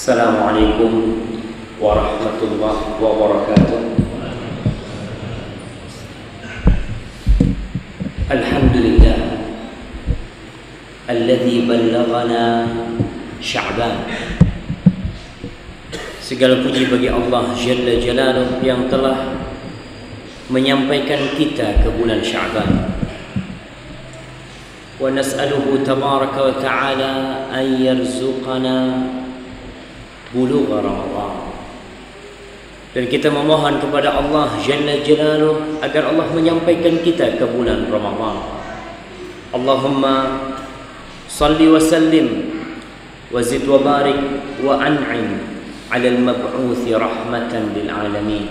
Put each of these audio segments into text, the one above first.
Assalamualaikum warahmatullahi wabarakatuh. Alhamdulillah alladzi ballaghana Sya'ban. Segala puji bagi Allah Jalla Jalaluhu yang telah menyampaikan kita ke bulan Sya'ban. Wa nas'aluhu tabaraka wa ta'ala an yarzuqana bulugha Ramadan. Dan kita memohon kepada Allah Jalla Jalaluhu agar Allah menyampaikan kita ke bulan Ramadan. Allahumma salli wa sallim wa zid wa barik wa an'im 'ala al-mab'uthi rahmatan lil alamin.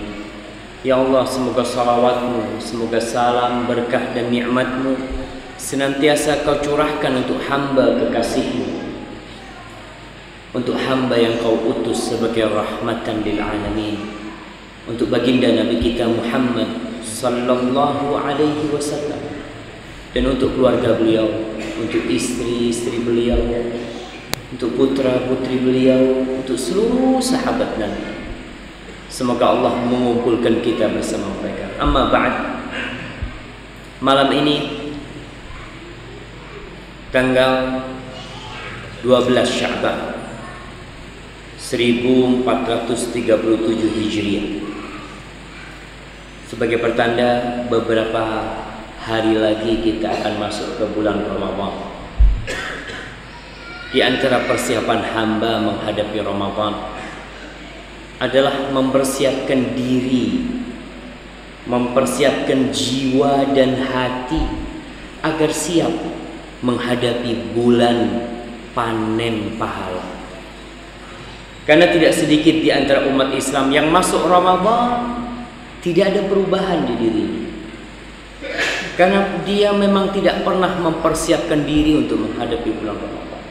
Ya Allah, semoga salawatmu, semoga salam, berkah dan nikmatmu senantiasa kau curahkan untuk hamba kekasihmu, untuk hamba yang kau utus sebagai rahmatan lil alamin, untuk baginda Nabi kita Muhammad sallallahu alaihi wasallam, dan untuk keluarga beliau, untuk istri-istri beliau, untuk putra-putri beliau, untuk seluruh sahabat Nabi. Semoga Allah mengumpulkan kita bersama mereka. Amma ba'd. Malam ini tanggal 12 Sya'ban 1437 Hijriah, sebagai pertanda beberapa hari lagi kita akan masuk ke bulan Ramadan. Di antara persiapan hamba menghadapi Ramadan adalah mempersiapkan diri, mempersiapkan jiwa dan hati agar siap menghadapi bulan panen pahala. Karena tidak sedikit di antara umat Islam yang masuk Ramadan tidak ada perubahan di dirinya, karena dia memang tidak pernah mempersiapkan diri untuk menghadapi bulan Ramadan.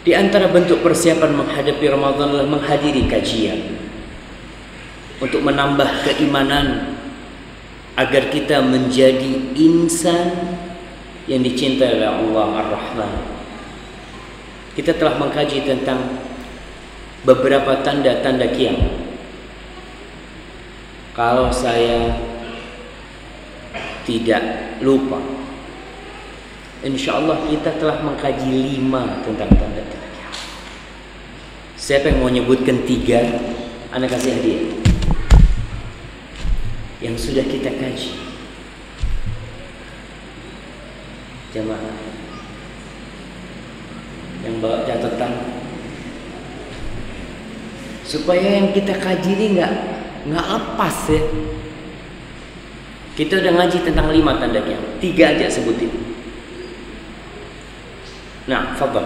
Di antara bentuk persiapan menghadapi Ramadan adalah menghadiri kajian untuk menambah keimanan agar kita menjadi insan yang dicintai oleh Allah Ar-Rahman. Kita telah mengkaji tentang beberapa tanda-tanda kiamat. Kalau saya tidak lupa, insya Allah kita telah mengkaji 5 tentang tanda-tanda kiamat. Siapa yang mau nyebutkan 3, Anda kasih hadiah yang sudah kita kaji. Jamaah yang bawa catatan, supaya yang kita kaji ini nggak lepas ya. Kita udah ngaji tentang 5 tanda kiamat, 3 aja sebutin. Nah, fadhal.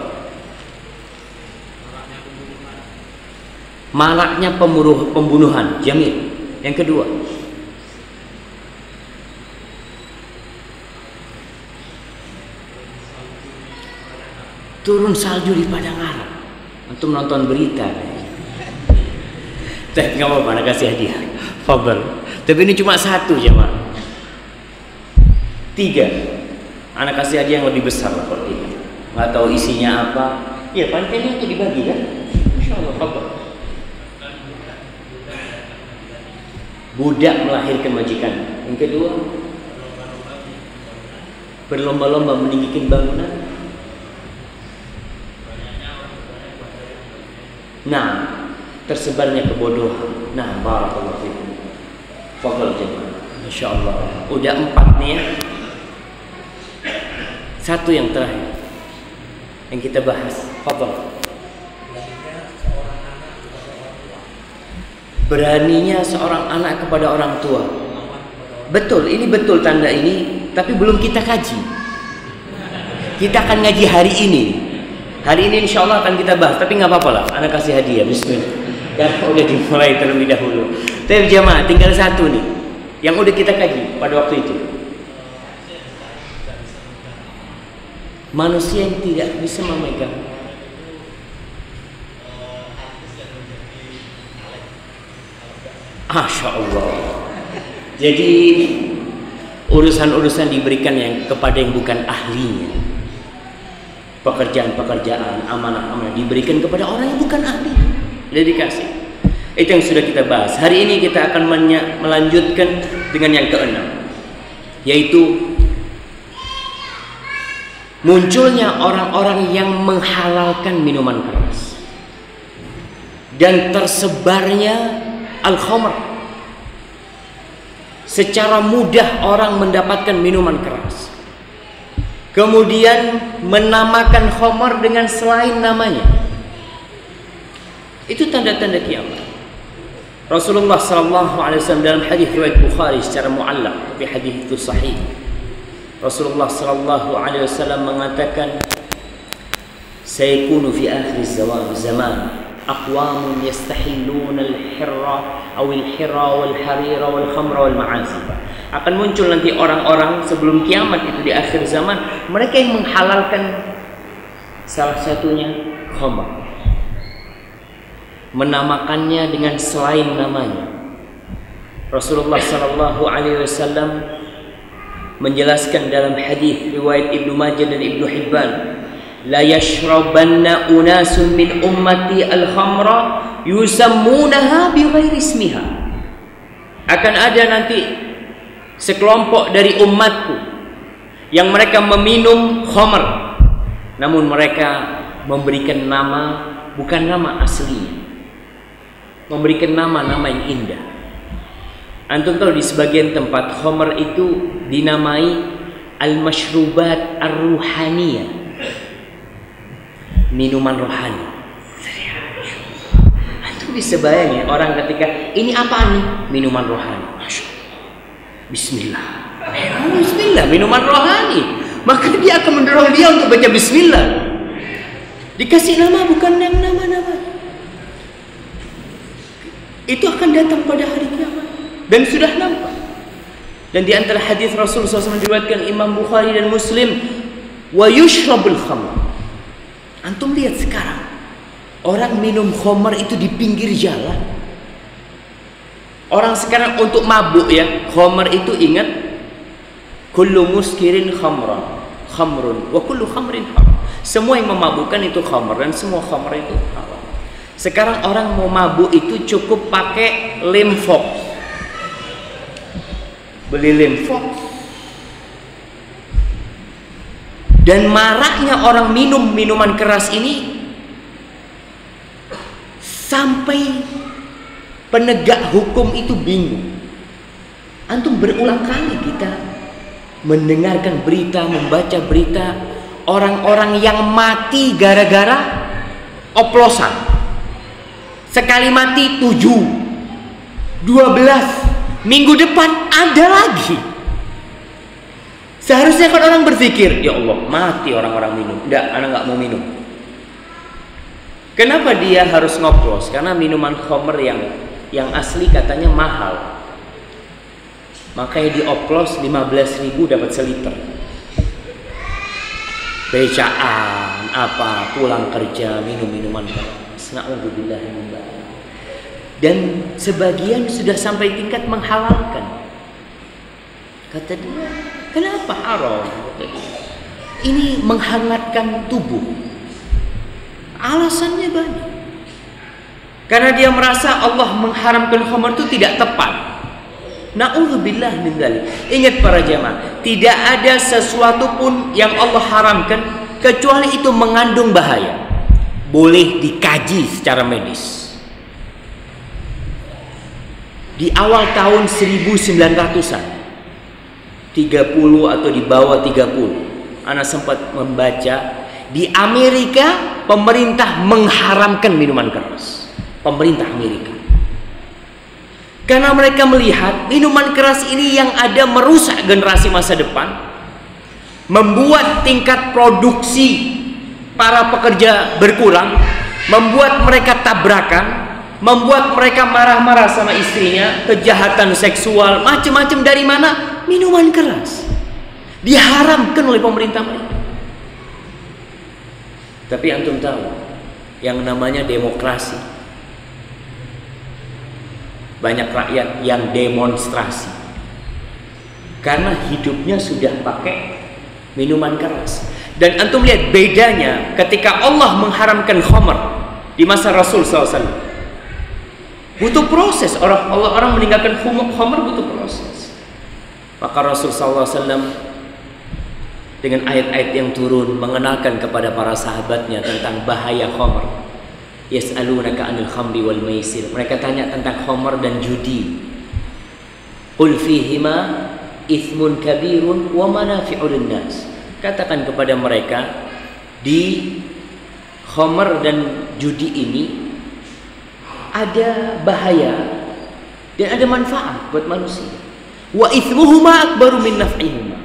Maraknya pembunuhan, Jamil. Yang kedua, turun salju di padang Arab. Untuk menonton berita. Tapi nggak apa-apa, nak kasih hadiah. Fadhal. Tapi ini cuma 1 jemaah. 3, anak kasih hadiah yang lebih besar lah kalau tidak. Nggak tahu isinya apa. Ya panitianya itu dibagi kan? Insyaallah. Fadhal. Budak melahirkan majikan. Yang kedua, berlomba-lomba meninggikan bangunan. Nah, tersebarnya kebodohan. Nah, barakallahu fikum. Fadhal jemaah. Insyaallah. Udah 4 nih ya. 1 yang terakhir yang kita bahas. Fadhal. Beraninya seorang anak kepada orang tua. Betul, ini betul tanda ini, tapi belum kita kaji. Kita akan ngaji hari ini. Hari ini insya Allah akan kita bahas, tapi nggak apa-apa lah. Anak kasih hadiah, bismillah. Karena udah dimulai terlebih dahulu. Tapi jamaah, tinggal 1 nih, yang udah kita kaji pada waktu itu. Manusia yang tidak bisa memegang. Masya Allah. Jadi urusan-urusan diberikan yang kepada yang bukan ahlinya. pekerjaan-pekerjaan, amanah-amanah diberikan kepada orang yang bukan ahli, dedikasi. Itu yang sudah kita bahas. Hari ini kita akan melanjutkan dengan yang keenam, yaitu munculnya orang-orang yang menghalalkan minuman keras dan tersebarnya al-khamr. Secara mudah orang mendapatkan minuman keras, kemudian menamakan khamr dengan selain namanya. Itu tanda-tanda kiamat. Rasulullah SAW dalam hadis riwayat Bukhari secara muallaq, tapi hadis itu sahih. Rasulullah SAW mengatakan, "Sayakunu fi akhir zaman aqwamun yastahilluna al-hirra aw al-hirra wal harira wal khamra wal ma'azib." Akan muncul nanti orang-orang sebelum kiamat itu di akhir zaman, mereka yang menghalalkan salah satunya khamr, menamakannya dengan selain namanya. Rasulullah SAW menjelaskan dalam hadis riwayat Ibnu Majah dan Ibnu Hibban, la yashrabanna unasun min ummati al-khamra yusammunaha bighairi ismiha. Akan ada nanti sekelompok dari umatku yang mereka meminum khamr, namun mereka memberikan nama bukan nama aslinya, memberikan nama-nama yang indah. Antum tahu di sebagian tempat khamr itu dinamai al-mashrubat ar-ruhaniyah, minuman rohani. Antum bisa bayangin orang ketika ini apa nih? Minuman rohani. Masya Allah. Bismillah. Bismillah, minuman rohani. Maka dia akan mendorong dia untuk baca bismillah. Dikasih nama bukan yang nama-nama. Itu akan datang pada hari kiamat dan sudah nampak. Dan di antara hadis Rasulullah SAW diriwayatkan Imam Bukhari dan Muslim, wa yushrabul khamr. Antum lihat sekarang orang minum khamr itu di pinggir jalan. Orang sekarang untuk mabuk ya, khamr itu ingat, kullu muskirin khamrun wa kullu khamrin haram. Semua yang memabukkan itu khamr dan semua khamr itu haram. Sekarang orang mau mabuk itu cukup pakai limfox. Beli limfox. Dan maraknya orang minum minuman keras ini sampai penegak hukum itu bingung. Antum berulang kali kita mendengarkan berita, membaca berita orang-orang yang mati gara-gara oplosan. Sekali mati 7, 12, minggu depan ada lagi. Seharusnya kan orang berpikir, ya Allah, mati orang-orang minum. Enggak, anak nggak mau minum. Kenapa dia harus ngoplos? Karena minuman khamr yang asli katanya mahal. Makanya dioplos 15.000 dapat seliter. Becaan apa, pulang kerja minum minuman keras. Na'udzubillah min dzalik. Dan sebagian sudah sampai tingkat menghalalkan. Kata dia, kenapa haram? Ini menghangatkan tubuh. Alasannya banyak. Karena dia merasa Allah mengharamkan khamr itu tidak tepat. Na'udzubillah min dzalik. Ingat para jamaah, tidak ada sesuatu pun yang Allah haramkan kecuali itu mengandung bahaya. Boleh dikaji secara medis. Di awal tahun 1900-an, 30 atau di bawah 30, Ana sempat membaca di Amerika pemerintah mengharamkan minuman keras. Pemerintah Amerika. Karena mereka melihat minuman keras ini yang ada merusak generasi masa depan, membuat tingkat produksi para pekerja berkurang, membuat mereka tabrakan, membuat mereka marah-marah sama istrinya, kejahatan seksual, macam-macam. Dari mana? Minuman keras diharamkan oleh pemerintah mereka. Tapi antum tahu yang namanya demokrasi, banyak rakyat yang demonstrasi karena hidupnya sudah pakai minuman keras. Dan antum lihat bedanya ketika Allah mengharamkan khamr di masa Rasul SAW. Butuh proses. Orang meninggalkan khamr butuh proses. Maka Rasul SAW dengan ayat-ayat yang turun mengenalkan kepada para sahabatnya tentang bahaya khamr. Yas'alunaka 'anil khamri wal maisir. Mereka tanya tentang khamr dan judi. Qul fihima ithmun kabirun wa manafi'u lin-nas. Katakan kepada mereka, di khamr dan judi ini ada bahaya dan ada manfaat buat manusia. Wa ithmuhuma akbaru min naf'ihima.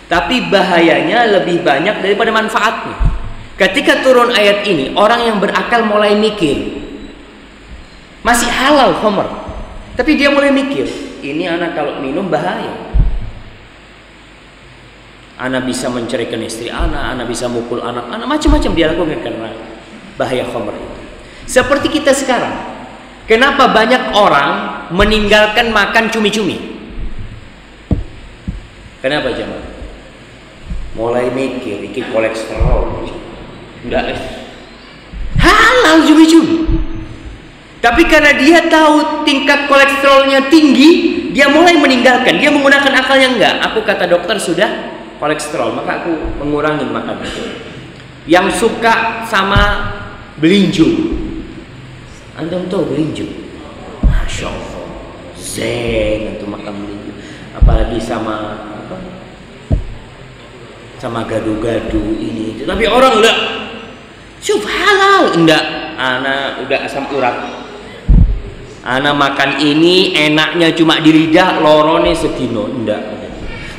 Tapi bahayanya lebih banyak daripada manfaatnya. Ketika turun ayat ini, orang yang berakal mulai mikir. Masih halal khamr, tapi dia mulai mikir, ini anak kalau minum bahaya. Anak bisa menceraikan istri anak bisa mukul anak, macam-macam dia lakukan karena bahaya khamr itu. Seperti kita sekarang, kenapa banyak orang meninggalkan makan cumi-cumi? Kenapa jemaah? Mulai mikir, iki kolesterol, enggak halal cumi-cumi. Tapi karena dia tahu tingkat kolesterolnya tinggi, dia mulai meninggalkan. Dia menggunakan akalnya, enggak. Aku kata dokter sudah kolesterol, maka aku mengurangi makan itu. Yang suka sama belinju, antum tahu belinju? Masya Allah, zen untuk makan belinju. Apalagi sama apa? Sama gadu-gadu ini itu. Tapi orang enggak, syuf halal enggak. Ana udah asam urat. Ana makan ini enaknya cuma di lidah, lorone sedino enggak.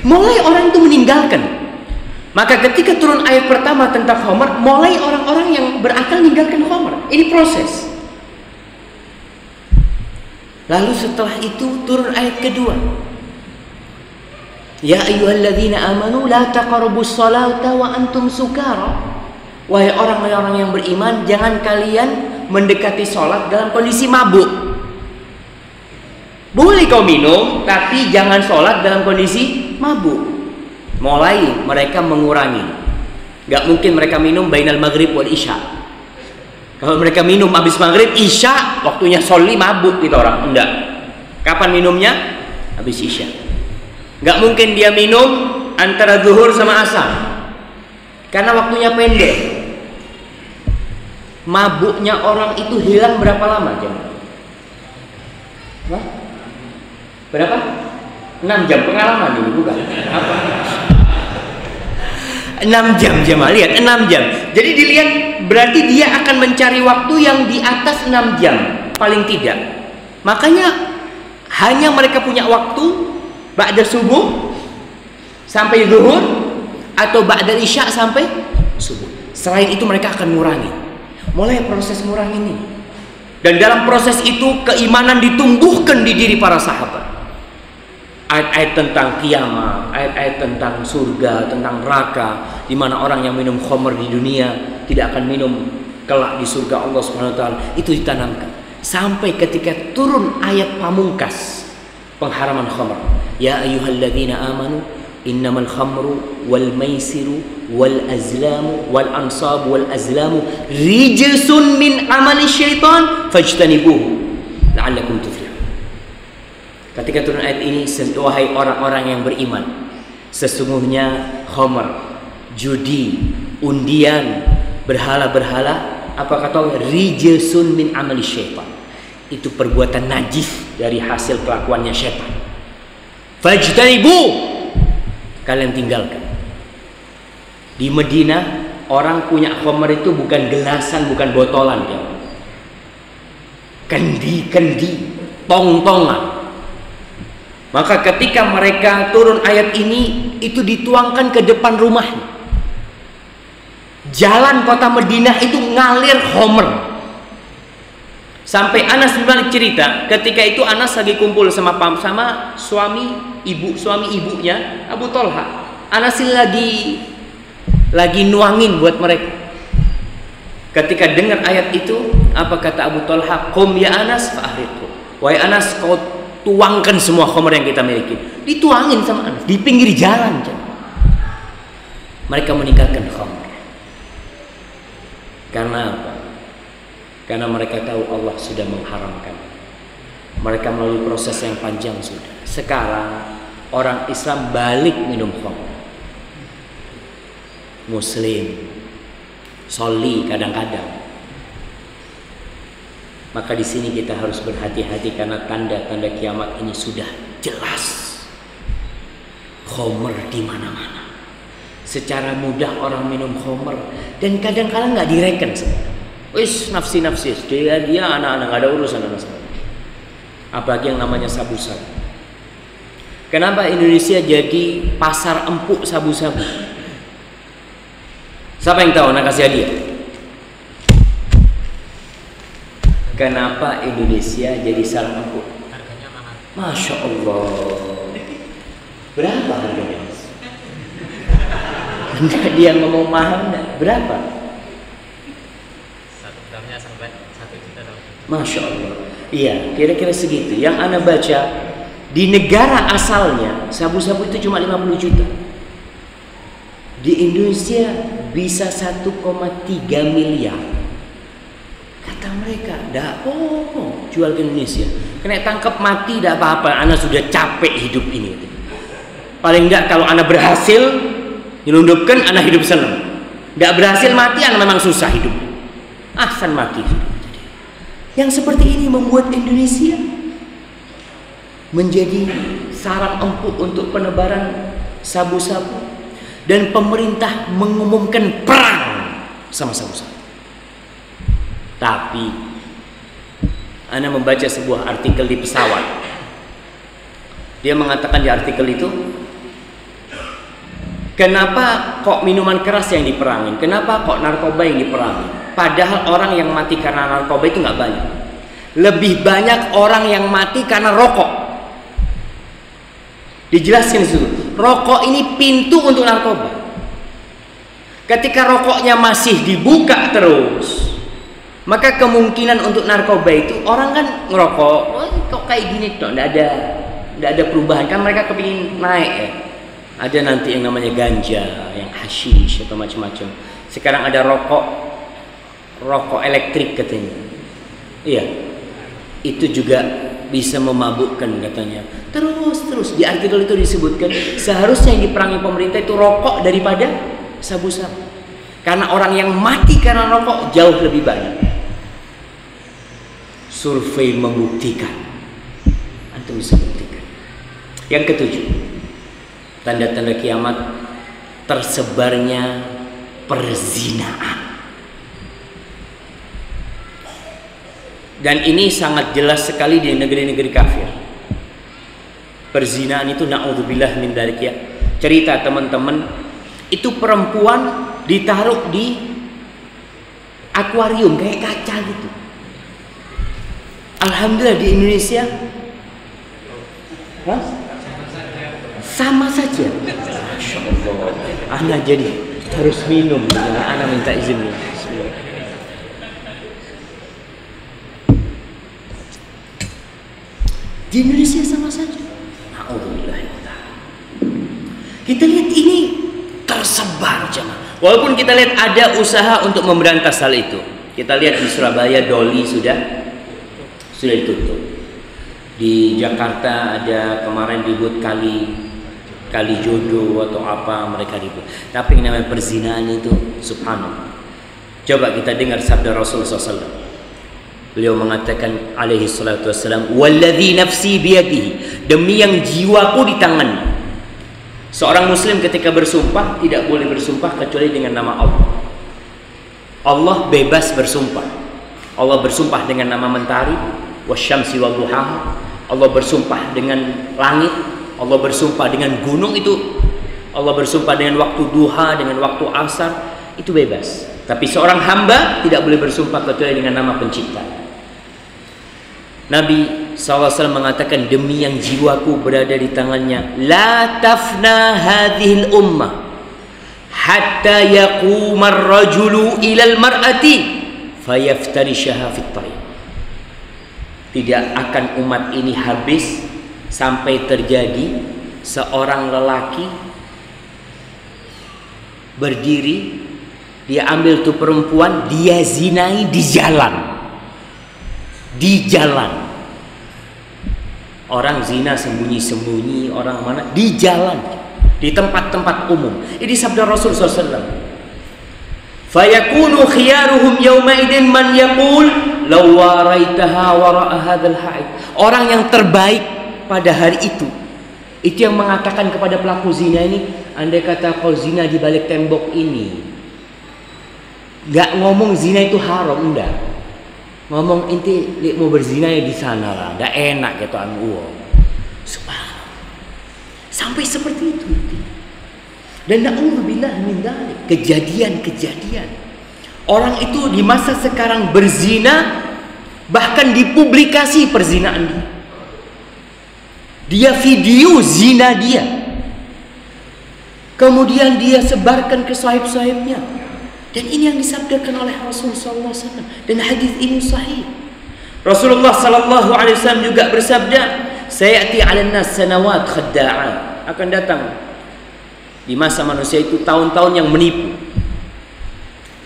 Mulai orang itu meninggalkan. Maka ketika turun ayat pertama tentang khamr, mulai orang-orang yang berakal meninggalkan khamr. Ini proses. Lalu setelah itu turun ayat kedua. Ya ayyuhalladzina amanu la taqrabus salata wa antum sukara. Wahai orang-orang yang beriman, jangan kalian mendekati salat dalam kondisi mabuk. Boleh kau minum, tapi jangan sholat dalam kondisi mabuk. Mulai mereka mengurangi. Gak mungkin mereka minum bainal maghrib wal isya. Kalau mereka minum habis maghrib, isya, waktunya sholli mabuk gitu orang. Enggak. Kapan minumnya? Habis isya. Gak mungkin dia minum antara zuhur sama asar, karena waktunya pendek. Mabuknya orang itu hilang berapa lama jemaah? Berapa? 6 jam pengalaman dulu bukan? Apa? 6 jam jemaah, lihat 6 jam. Jadi dilihat berarti dia akan mencari waktu yang di atas 6 jam paling tidak. Makanya hanya mereka punya waktu ba'da subuh sampai zuhur atau ba'da isya sampai subuh. Selain itu mereka akan ngurangi. Mulai proses ngurangi ini. Dan dalam proses itu keimanan ditumbuhkan di diri para sahabat. Ayat-ayat tentang kiamat, ayat-ayat tentang surga, tentang neraka, di mana orang yang minum khamr di dunia tidak akan minum kelak di surga Allah Subhanahu wa taala, itu ditanamkan. Sampai ketika turun ayat pamungkas pengharaman khamr. Ya ayyuhalladzina amanu innamal khamru wal maisiru wal azlamu wal ansabu wal azlamu rijsun min amali syaitan fajtanibuhu la'allakum tuflihun. Ketika turun ayat ini, wahai orang-orang yang beriman, sesungguhnya khamr, judi, undian, berhala-berhala, apa kata Allah? Rijsun min amali syaitan. Itu perbuatan najis dari hasil kelakuannya syaitan. Fajtanibu, kalian tinggalkan. Di Madinah orang punya khamr itu bukan gelasan, bukan botolan, ya. Kendi-kendi, tong-tongan. Maka ketika mereka turun ayat ini, itu dituangkan ke depan rumahnya. Jalan kota Madinah itu ngalir khamr. Sampai Anas bin Malik cerita, ketika itu Anas lagi kumpul sama suami ibunya Abu Thalha. Anas lagi nuangin buat mereka. Ketika dengar ayat itu, apa kata Abu Thalha? Qum ya Anas fa'ahriqhu. Wahai Anas, kau tuangkan semua khamr yang kita miliki. Dituangin sama Anas di pinggir jalan. Mereka meninggalkan khamr. Karena apa? Karena mereka tahu Allah sudah mengharamkan. Mereka melalui proses yang panjang sudah. Sekarang orang Islam balik minum khamr. Muslim soli kadang-kadang. Maka di sini kita harus berhati-hati karena tanda-tanda kiamat ini sudah jelas. Khamr di mana-mana. Secara mudah orang minum khamr dan kadang-kadang nggak direken sebenarnya. Wis nafsi-nafsi dia anak-anak nggak ada urusan sama sekali. Apalagi yang namanya sabu-sabu. Kenapa Indonesia jadi pasar empuk sabu-sabu? Siapa yang tahu? Nak kasih hadiah. Kenapa Indonesia jadi sarang empuk? Harganya mahal. Masya Allah. Berapa harganya? Dia ngomong mahal enggak? Berapa? 1 gramnya sampai 1 juta. Masya Allah. Iya, kira-kira segitu. Yang Anda baca di negara asalnya sabu-sabu itu cuma 50 juta. Di Indonesia bisa 1,3 miliar. Kata mereka, "Dah jual ke Indonesia. Kena tangkap mati tidak apa-apa, Anda sudah capek hidup ini." Paling enggak kalau Anda berhasil nyelundupkan, Anda hidup senang. Tidak berhasil mati, Anda memang susah hidup. Ahsan mati. Yang seperti ini membuat Indonesia menjadi sarang empuk untuk penebaran sabu-sabu. Dan pemerintah mengumumkan perang sama sabu-sabu. Tapi Anda membaca sebuah artikel di pesawat. Dia mengatakan di artikel itu, kenapa kok minuman keras yang diperangin? Kenapa kok narkoba yang diperangin? Padahal orang yang mati karena narkoba itu nggak banyak. Lebih banyak orang yang mati karena rokok. Dijelaskan disitu, rokok ini pintu untuk narkoba. Ketika rokoknya masih dibuka terus, maka kemungkinan untuk narkoba itu orang kan ngerokok, kok kayak gini toh, nggak ada perubahan kan, mereka kepingin naik ya. Ada nanti yang namanya ganja, yang hashish atau macam-macam. Sekarang ada rokok elektrik katanya. Iya, itu juga bisa memabukkan katanya. Terus di artikel itu disebutkan seharusnya yang diperangi pemerintah itu rokok daripada sabu-sabu. Karena orang yang mati karena rokok jauh lebih banyak. Survei membuktikan. Antum bisa buktikan. Yang ketujuh, tanda-tanda kiamat tersebarnya perzinaan. Dan ini sangat jelas sekali di negeri-negeri kafir. Perzinaan itu na'udzubillah min dzalik ya. Cerita teman-teman, itu perempuan ditaruh di akuarium kayak kaca gitu. Alhamdulillah di Indonesia sama saja. Masya Allah. Ana jadi harus minum. Ana minta izin nih. Di Indonesia sama saja. Alhamdulillah. Kita lihat ini tersebar jemaah. Walaupun kita lihat ada usaha untuk memberantas hal itu. Kita lihat di Surabaya Doli sudah ditutup. Di Jakarta ada kemarin ribut kali jodoh atau apa mereka ribut. Tapi yang namanya perzinaan itu subhanallah. Coba kita dengar sabda Rasulullah SAW. Beliau mengatakan alaihi salatu wassalam, "Walladzi nafsi biyadihi," demi yang jiwaku di tangannya. Seorang muslim ketika bersumpah tidak boleh bersumpah kecuali dengan nama Allah. Allah bebas bersumpah. Allah bersumpah dengan nama mentari, wasyamsi wadduhaha. Allah bersumpah dengan langit, Allah bersumpah dengan gunung itu, Allah bersumpah dengan waktu duha, dengan waktu asar, itu bebas. Tapi seorang hamba tidak boleh bersumpah kecuali dengan nama pencipta. Nabi SAW mengatakan, demi yang jiwaku berada di tangannya, la tafna hadhil ummah hatta yaquma ar-rajulu ila al-mar'ati fayaftarishaha fit tariq. Tidak akan umat ini habis sampai terjadi seorang lelaki berdiri, dia ambil tuh perempuan, dia zinai di jalan. Di jalan. Orang zina sembunyi-sembunyi, orang mana? Di jalan, di tempat-tempat umum. Ini sabda Rasul SAW. Fayakunu khiyaruhum yawmaidin man yaqul law waraitaha wara'a hadzal haid. Orang yang terbaik pada hari itu yang mengatakan kepada pelaku zina ini, andai kata kau zina di balik tembok ini. Enggak ngomong zina itu haram, enggak. Ngomong inti mau berzina ya di sana lah, enggak enak gitu uang. Subhanallah. Sampai seperti itu. Dan na'udzubillah min dzalik, kejadian-kejadian orang itu di masa sekarang berzina, bahkan dipublikasi perzinaan dia. Dia video zina dia, kemudian dia sebarkan ke sahib-sahibnya. Dan ini yang disabdakan oleh Rasulullah SAW, dan hadis ini sahih. Rasulullah SAW juga bersabda, sayati 'alan nas sanawat khadda'at, akan datang di masa manusia itu tahun-tahun yang menipu.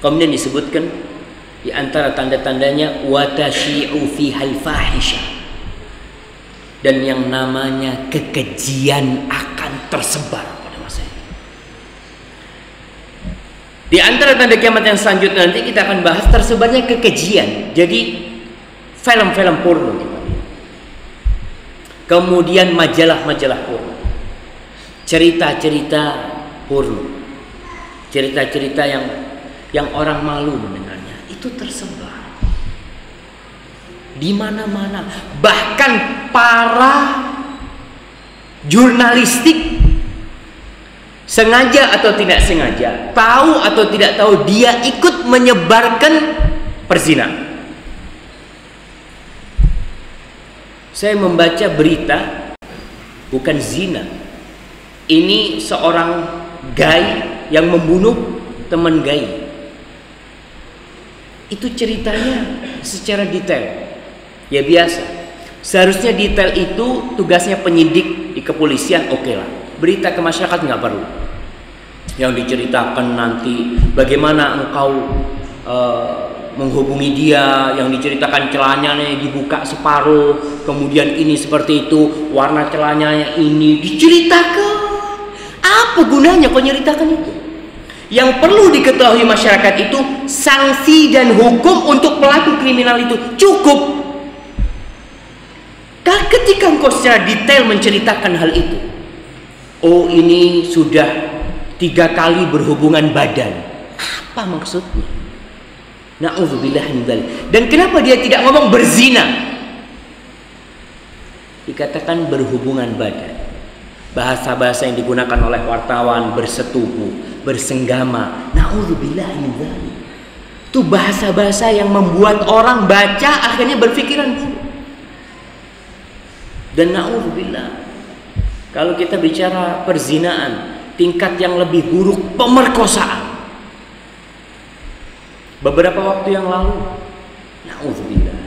Kemudian disebutkan di antara tanda-tandanya watashi'u fihal fahisha, dan yang namanya kekejian akan tersebar pada masa itu. Di antara tanda kiamat yang selanjutnya nanti kita akan bahas tersebarnya kekejian. Jadi film-film porno kita lihat. Kemudian majalah-majalah porno, cerita-cerita porno, cerita-cerita yang orang malu mendengarnya, itu tersebar di mana-mana. Bahkan para jurnalistik sengaja atau tidak sengaja, tahu atau tidak tahu, dia ikut menyebarkan perzinahan. Saya membaca berita, bukan zina, ini seorang gay yang membunuh teman gay. Itu ceritanya secara detail. Ya biasa, seharusnya detail itu tugasnya penyidik di kepolisian, oke lah. Berita ke masyarakat nggak perlu. Yang diceritakan nanti bagaimana engkau menghubungi dia, yang diceritakan celananya dibuka separuh, kemudian ini seperti itu, warna celananya ini diceritakan. Apa gunanya kau nyeritakan itu? Yang perlu diketahui masyarakat itu sanksi dan hukum untuk pelaku kriminal itu cukup. Ketika engkau secara detail menceritakan hal itu, oh ini sudah 3 kali berhubungan badan, apa maksudnya? Na'udzubillah min dzalik. Dan kenapa dia tidak ngomong berzina? Dikatakan berhubungan badan. Bahasa-bahasa yang digunakan oleh wartawan, bersetubuh, bersenggama. Na'udzubillah min dzalik. Itu bahasa-bahasa yang membuat orang baca akhirnya berpikiran buruk. Dan na'udzubillah, kalau kita bicara perzinaan, tingkat yang lebih buruk pemerkosaan. Beberapa waktu yang lalu, na'udzubillah,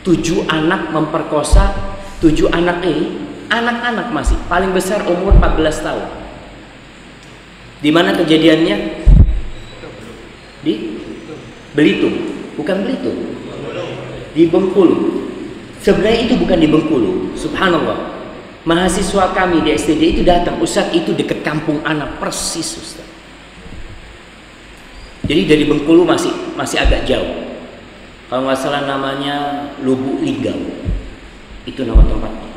7 anak memperkosa, 7 anak ini, anak-anak masih, paling besar umur 14 tahun. Di mana kejadiannya? Di Belitung, bukan Belitung, di Bengkulu. Sebenarnya itu bukan di Bengkulu, subhanallah. Mahasiswa kami di STD itu datang, Ustaz itu dekat kampung anak persis Ustaz. Jadi dari Bengkulu masih agak jauh. Kalau nggak salah namanya Lubuk Linggau, itu nama tempatnya.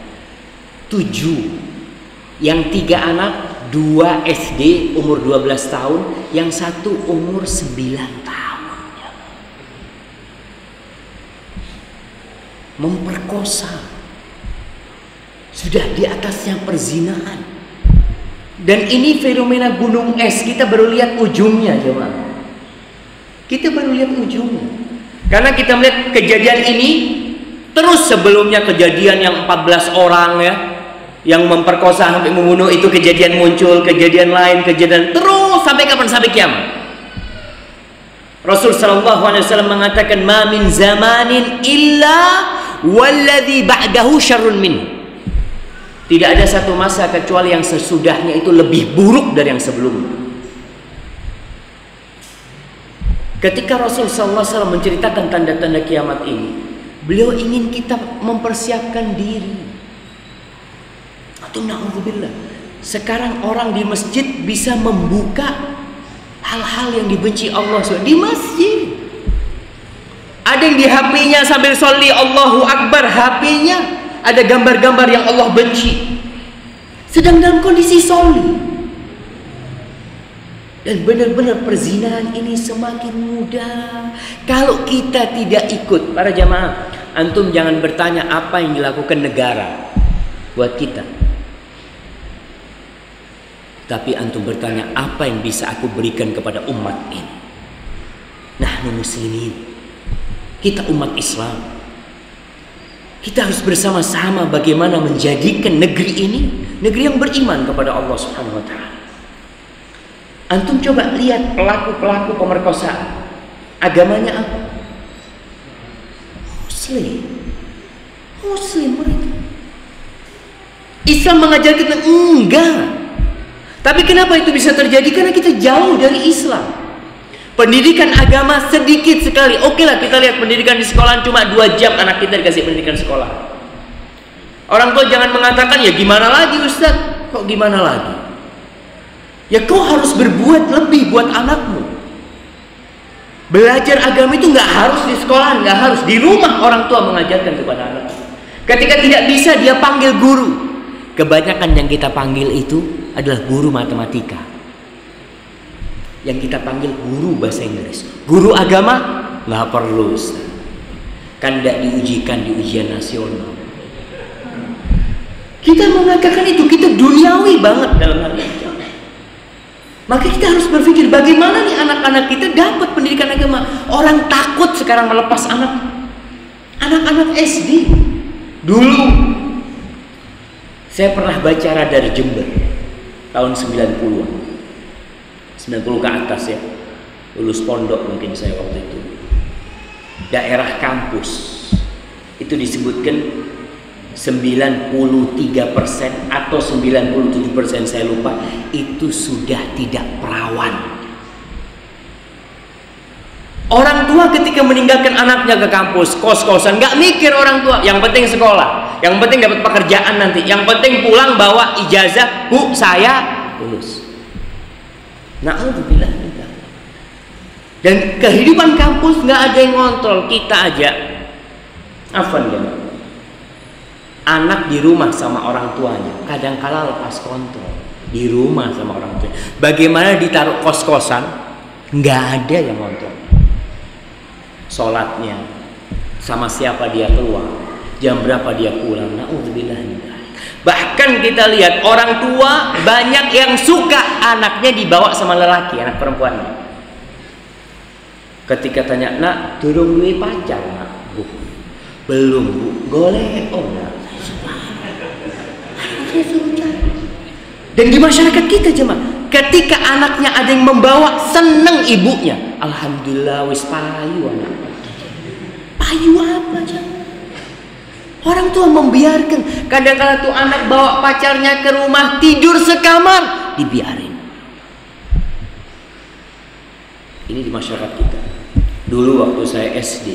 7, yang 3 anak, 2 SD umur 12 tahun, yang 1 umur 9 tahun. Memperkosa, sudah di atasnya perzinahan. Dan ini fenomena gunung es, kita baru lihat ujungnya jemaah. Kita baru lihat ujungnya. Karena kita melihat kejadian ini terus, sebelumnya kejadian yang 14 orang ya, yang memperkosa sampai membunuh, itu kejadian muncul, kejadian lain, kejadian terus sampai kapan? Sampai kiamat. Rasul sallallahu alaihi wasallam mengatakan, "Ma min zamanin illa walladzi ba'dahu syarrun minhu." Tidak ada satu masa kecuali yang sesudahnya itu lebih buruk dari yang sebelumnya. Ketika Rasul sallallahu alaihi wasallam menceritakan tanda-tanda kiamat ini, beliau ingin kita mempersiapkan diri. Atau na'udzubillah, sekarang orang di masjid bisa membuka hal-hal yang dibenci Allah di masjid. Ada yang di HP-nya sambil sholli Allahu Akbar, HP-nya ada gambar-gambar yang Allah benci, sedang dalam kondisi sholli. Dan benar-benar perzinahan ini semakin mudah kalau kita tidak ikut. Para jamaah, antum jangan bertanya apa yang dilakukan negara buat kita, tapi antum bertanya apa yang bisa aku berikan kepada umat ini. Nahnu muslimin, kita umat Islam, kita harus bersama-sama bagaimana menjadikan negeri ini negeri yang beriman kepada Allah Subhanahu wa taala. Antum coba lihat pelaku-pelaku pemerkosaan, agamanya apa? Muslim mereka. Islam mengajar kita enggak. Tapi kenapa itu bisa terjadi? Karena kita jauh dari Islam. Pendidikan agama sedikit sekali. Oke lah, kita lihat pendidikan di sekolah cuma 2 jam anak kita dikasih pendidikan sekolah. Orang tua jangan mengatakan, ya gimana lagi Ustaz? Kok gimana lagi? Ya kau harus berbuat lebih buat anakmu. Belajar agama itu nggak harus di sekolah, nggak harus di rumah. Orang tua mengajarkan kepada anak. Ketika tidak bisa, dia panggil guru. Kebanyakan yang kita panggil itu adalah guru matematika. Yang kita panggil guru bahasa Inggris. Guru agama nggak perlu, Ustaz. Kan tidak diujikan di ujian nasional. Kita mengatakan itu, kita duniawi banget dalam hal ini. Maka kita harus berpikir bagaimana nih anak-anak kita dapat pendidikan agama. Orang takut sekarang melepas anak-anak SD. Dulu saya pernah baca Radar Jember tahun 90-an. 90 ke atas ya. Lulus pondok mungkin saya waktu itu. Daerah kampus itu disebutkan 93% atau 97%, saya lupa, itu sudah tidak perawan. Orang tua ketika meninggalkan anaknya ke kampus, kos-kosan, nggak mikir orang tua, yang penting sekolah, yang penting dapat pekerjaan nanti, yang penting pulang bawa ijazah, Bu saya lulus. Na'udzubillah. Dan kehidupan kampus nggak ada yang ngontrol, kita aja. Afwan ya. Anak di rumah sama orang tuanya, kadang-kala lepas kontrol. Di rumah sama orang tuanya. Bagaimana ditaruh kos-kosan, nggak ada yang kontrol. Sholatnya, sama siapa dia keluar, jam berapa dia pulang. Na'udzubillah. Bahkan kita lihat orang tua banyak yang suka anaknya dibawa sama lelaki, anak perempuannya. Ketika tanya, nak, durung duwe pacar, nak? Bu, belum bu, golek nak. Dan di masyarakat kita jemaah, ketika anaknya ada yang membawa, seneng ibunya. Alhamdulillah wis payu anak. Payu apa jemaah? Orang tua membiarkan. Kadang-kadang tuh anak bawa pacarnya ke rumah, tidur sekamar, dibiarin. Ini di masyarakat kita. Dulu waktu saya SD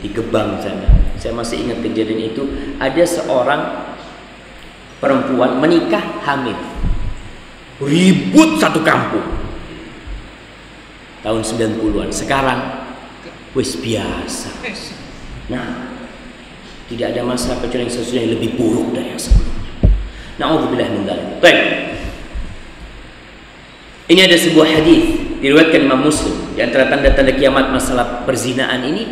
di Gebang sana, saya masih ingat kejadian itu. Ada seorang perempuan menikah hamil, ribut satu kampung tahun 90-an. Sekarang wis biasa. Nah, tidak ada masalah kecuali yang sesuatu yang lebih buruk dari yang sebelumnya. Na'udzubillah min dzalik. Baik. Ini ada sebuah hadis diriwayatkan Imam Muslim. Di antara tanda-tanda kiamat masalah perzinaan ini,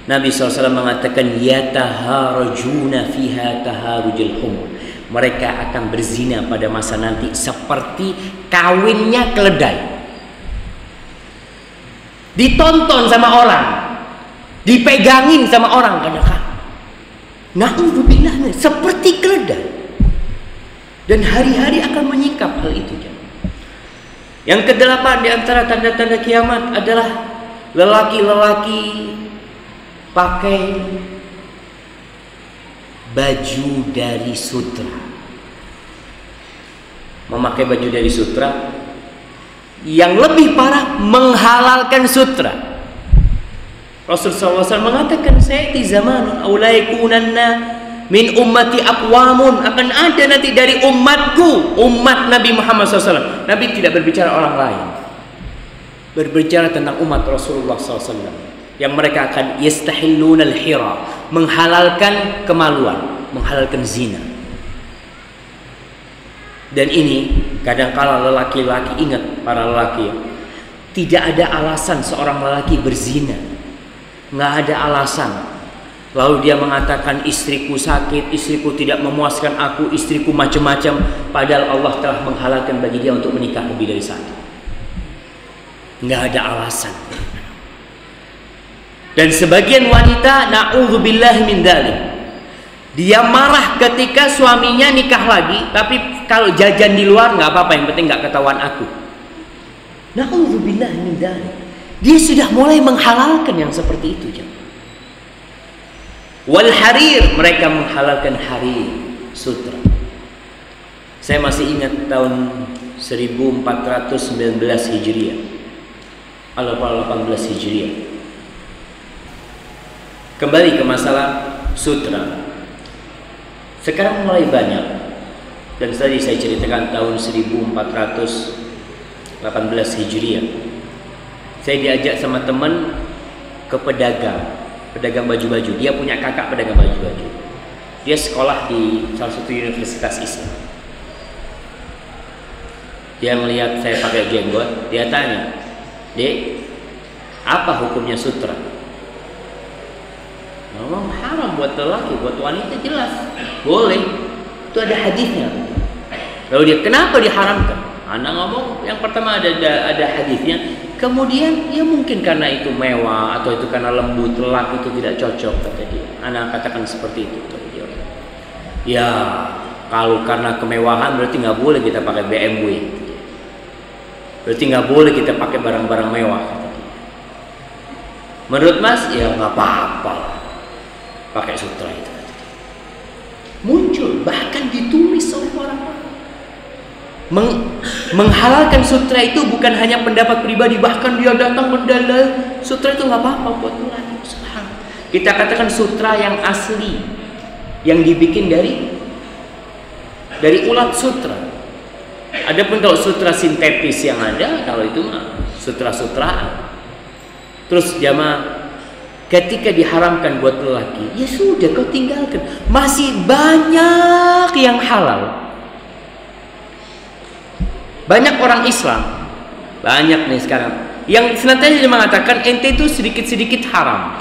Nabi SAW mengatakan, yataharajuna fiha taharujul humur. Mereka akan berzina pada masa nanti seperti kawinnya keledai. Ditonton sama orang, dipegangin sama orang kadang-kadang. Na'udzubillah, seperti keledai. Dan hari-hari akan menyikap hal itu. Yang kedelapan di antara tanda-tanda kiamat adalah lelaki-lelaki pakai baju dari sutra. Memakai baju dari sutra. Yang lebih parah, menghalalkan sutra. Rasulullah SAW mengatakan, sayati zamanun aw la yakunanna min ummati aqwamun, akan ada nanti dari umatku, umat Nabi Muhammad SAW. Nabi tidak berbicara orang lain, berbicara tentang umat Rasulullah SAW, yang mereka akan yastahilluna al-hira, menghalalkan kemaluan, menghalalkan zina. Dan ini kadang-kala lelaki-lelaki, ingat para lelaki ya, tidak ada alasan seorang lelaki berzina, nggak ada alasan. Lalu dia mengatakan, istriku sakit, istriku tidak memuaskan aku, istriku macam-macam, padahal Allah telah menghalalkan bagi dia untuk menikah lebih dari satu. Nggak ada alasan. Dan sebagian wanita, na'udzubillahi min dzalik, dia marah ketika suaminya nikah lagi, tapi kalau jajan di luar nggak apa-apa, yang penting nggak ketahuan aku. Na'udzubillahi min dzalik. Dia sudah mulai menghalalkan yang seperti itu, jemaah. Wal harir, mereka menghalalkan harir, sutra. Saya masih ingat tahun 1419 Hijriah atau 18 Hijriah. Kembali ke masalah sutra. Sekarang mulai banyak, dan tadi saya ceritakan tahun 1418 Hijriah. Saya diajak sama teman ke pedagang baju-baju. Dia punya kakak pedagang baju-baju. Dia sekolah di salah satu universitas Islam. Dia melihat saya pakai jenggot, dia tanya, "Dek, apa hukumnya sutra?" Ngomong haram buat lelaki, buat wanita jelas boleh. Itu ada hadisnya. Lalu dia, kenapa diharamkan? Anak ngomong, yang pertama ada hadisnya. Kemudian ya mungkin karena itu mewah, atau itu karena lembut, lelaki itu tidak cocok, kata dia. Anak katakan seperti itu, kata dia. Ya kalau karena kemewahan berarti nggak boleh kita pakai BMW, berarti nggak boleh kita pakai barang-barang mewah, kata dia. Menurut Mas, ya nggak apa-apa pakai sutra itu. Muncul, bahkan ditulis oleh orang-orang. Menghalalkan sutra itu bukan hanya pendapat pribadi, bahkan dia datang mendalil sutra itu nggak apa-apa buat lelaki. Kita katakan sutra yang asli, yang dibikin dari ulat sutra. Adapun kalau sutra sintetis yang ada, kalau itu mah sutra-sutraan. Terus jamaah, ketika diharamkan buat lelaki, ya sudah kau tinggalkan. Masih banyak yang halal. Banyak orang Islam, banyak nih sekarang, yang senantiasa mengatakan ente itu sedikit-sedikit haram.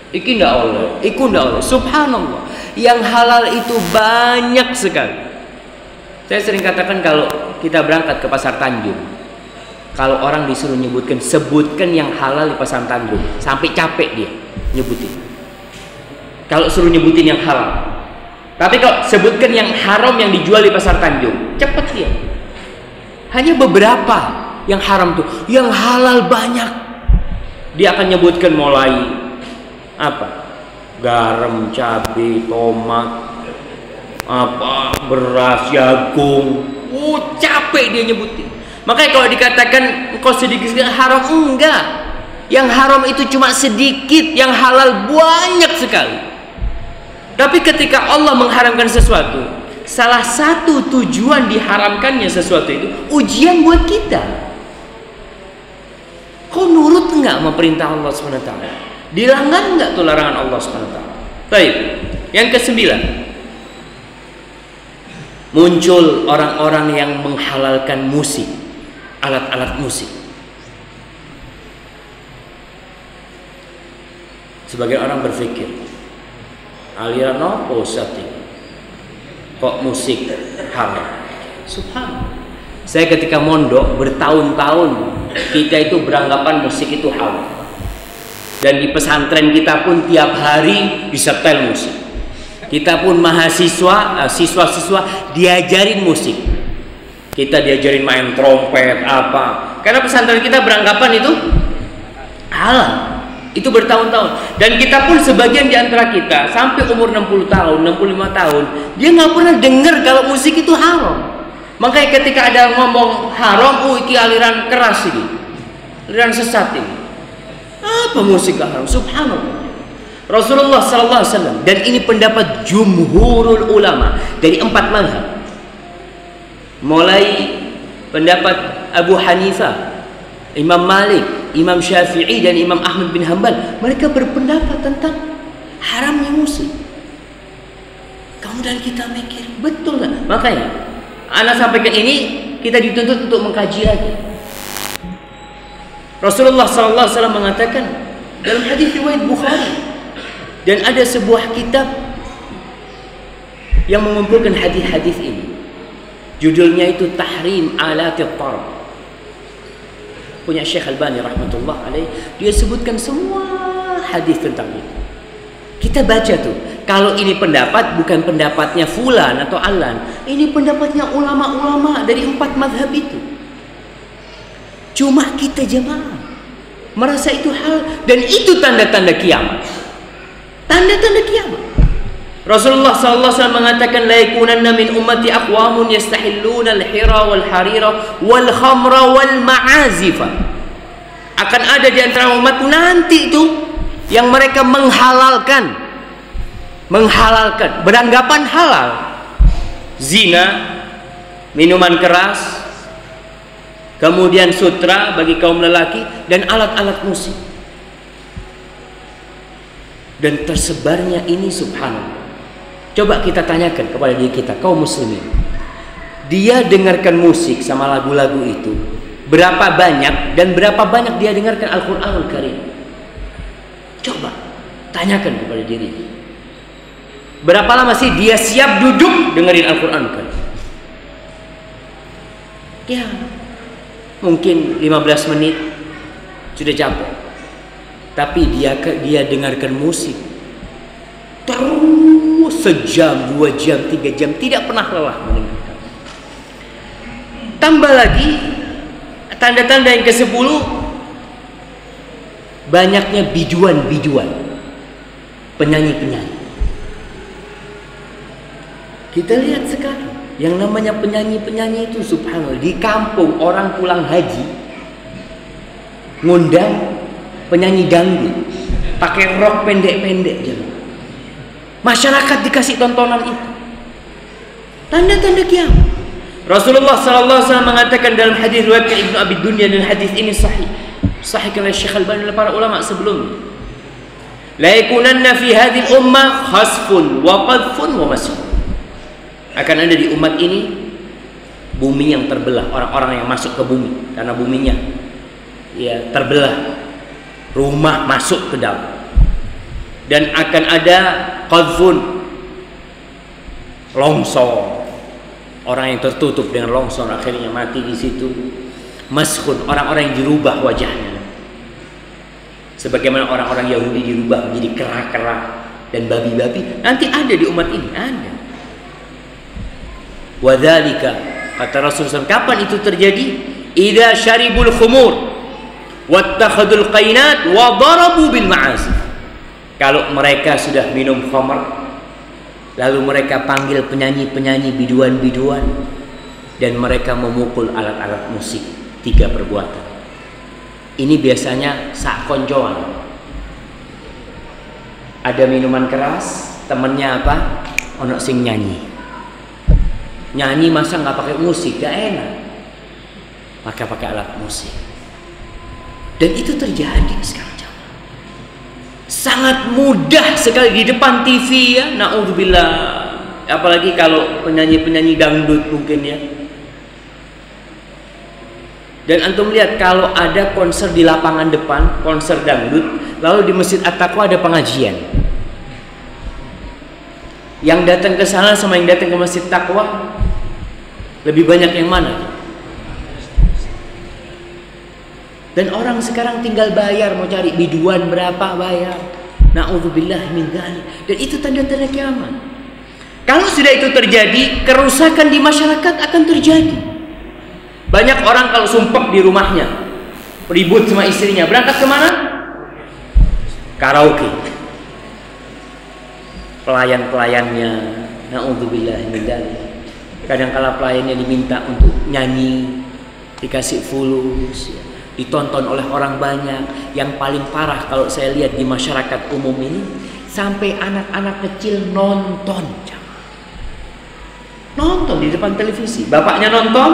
Iki ndak Allah, iku ndak Allah. Subhanallah, yang halal itu banyak sekali. Saya sering katakan kalau kita berangkat ke Pasar Tanjung, kalau orang disuruh sebutkan yang halal di Pasar Tanjung, sampai capek dia nyebutin. Kalau suruh nyebutin yang halal, tapi kalau sebutkan yang haram yang dijual di Pasar Tanjung, cepet dia. Hanya beberapa yang haram tuh, yang halal banyak. Dia akan nyebutkan mulai apa? Garam, cabai, tomat, apa, beras, jagung. Capek dia nyebutin. Makanya kalau dikatakan engkau sedikit-sedikit haram, enggak. Yang haram itu cuma sedikit, yang halal banyak sekali. Tapi ketika Allah mengharamkan sesuatu, salah satu tujuan diharamkannya sesuatu itu ujian buat kita. Kau nurut enggak sama perintah Allah SWT? Dilanggar enggak tuh larangan Allah SWT? Baik. Yang ke-9, muncul orang-orang yang menghalalkan musik, alat-alat musik. Sebagian orang berpikir, aliran apa Ustaz ini? Kok musik haram? Subhanallah. Saya ketika mondok bertahun-tahun, kita itu beranggapan musik itu haram. Dan di pesantren kita pun tiap hari disetel musik. Kita pun mahasiswa, siswa-siswa diajarin musik. Kita diajarin main trompet apa. Karena pesantren kita beranggapan itu halal. Itu bertahun-tahun. Dan kita pun sebagian di antara kita sampai umur 60 tahun, 65 tahun, dia nggak pernah dengar kalau musik itu haram. Makanya ketika ada ngomong haram, iki aliran keras ini, aliran sesat ini. Kenapa musik haram? Subhanallah. Rasulullah sallallahu alaihi wasallam, dan ini pendapat jumhurul ulama dari 4 mazhab. Mulai pendapat Abu Hanifah, Imam Malik, Imam Syafi'i dan Imam Ahmad bin Hanbal, mereka berpendapat tentang haramnya musik. Kemudian kita mikir, betul nggak? Makanya anak sampaikan ini, kita dituntut untuk mengkaji lagi. Rasulullah sallallahu alaihi wasallam mengatakan dalam hadis riwayat Bukhari, dan ada sebuah kitab yang mengumpulkan hadis-hadis ini. Judulnya itu Tahrim Alatit Tarab. Punya Syekh Albani rahmatullah alaih. Dia sebutkan semua hadis tentang itu. Kita baca tuh. Kalau ini pendapat bukan pendapatnya fulan atau alan. Ini pendapatnya ulama-ulama dari 4 mazhab itu. Cuma kita jemaah merasa itu hal, dan itu tanda-tanda kiamat. Tanda-tanda kiamat. Rasulullah sallallahu alaihi wasallam mengatakan, la yakunanna min ummati aqwamun yastahilluna al-hira wal harira wal khamra wal ma'azifa. Akan ada di antara umatku nanti itu yang mereka menghalalkan beranggapan halal zina, minuman keras, kemudian sutra bagi kaum lelaki, dan alat-alat musik. Dan tersebarnya ini subhanallah. Coba kita tanyakan kepada diri kita, kaum muslimin, dia dengarkan musik sama lagu-lagu itu berapa banyak, dan berapa banyak dia dengarkan Al-Quranul Karim? Coba tanyakan kepada diri. Berapa lama sih dia siap duduk dengerin Al-Quranul Karim? Ya mungkin 15 menit sudah capek. Tapi dia dengarkan musik terus sejam, 2 jam, 3 jam, tidak pernah lelah mendengarkan. Tambah lagi tanda-tanda yang ke-10, banyaknya biduan-biduan, penyanyi-penyanyi. Kita lihat sekarang yang namanya penyanyi-penyanyi itu subhanallah, di kampung orang pulang haji ngundang penyanyi dangdut pakai rok pendek-pendek aja. Masyarakat dikasih tontonan itu. Tanda-tanda kiamat. Rasulullah sallallahu alaihi wasallam mengatakan dalam hadis riwayat Ibnu Abi Dunya, dan hadis ini sahih. Sahih oleh Syekh Albani dan para ulama sebelumnya. La yakunanna fi hadhihi ummah khasfun wa qadhfun wa masfun. Akan ada di umat ini bumi yang terbelah, orang-orang yang masuk ke bumi karena buminya ya terbelah. Rumah masuk ke dalam, dan akan ada qadhfun, longsor, orang yang tertutup dengan longsor akhirnya mati di situ. Maskhun, orang-orang yang dirubah wajahnya, sebagaimana orang-orang Yahudi dirubah menjadi kera-kera dan babi-babi. Nanti ada di umat ini, ada. Wadzalika, kata Rasulullah, kapan itu terjadi? Idza syaribul khumur wattakhadul qainat wa darabu bil ma'azif. Kalau mereka sudah minum khamr, lalu mereka panggil penyanyi-penyanyi, biduan-biduan, dan mereka memukul alat-alat musik. 3 perbuatan ini biasanya sak koncoan. Ada minuman keras, temennya apa? Ono sing nyanyi. Nyanyi masa nggak pakai musik, gak enak, maka pakai alat musik. Dan itu terjadi sekarang. Sangat mudah sekali di depan TV ya, naudzubillah. Apalagi kalau penyanyi-penyanyi dangdut mungkin ya. Dan antum lihat kalau ada konser di lapangan depan, konser dangdut, lalu di Masjid At-Taqwa ada pengajian. Yang datang ke sana sama yang datang ke Masjid Taqwa, lebih banyak yang mana? Dan orang sekarang tinggal bayar, mau cari biduan berapa bayar. Na'udzubillah min dzalik. Dan itu tanda-tanda kiamat. Kalau sudah itu terjadi, kerusakan di masyarakat akan terjadi. Banyak orang kalau sumpek di rumahnya, ribut sama istrinya, berangkat kemana? Karaoke. Pelayan-pelayannya, na'udzubillah min dzalik. Kadang-kala pelayannya diminta untuk nyanyi, dikasih fulus ya. ditonton oleh orang banyak. Yang paling parah kalau saya lihat di masyarakat umum ini, sampai anak-anak kecil nonton di depan televisi. Bapaknya nonton,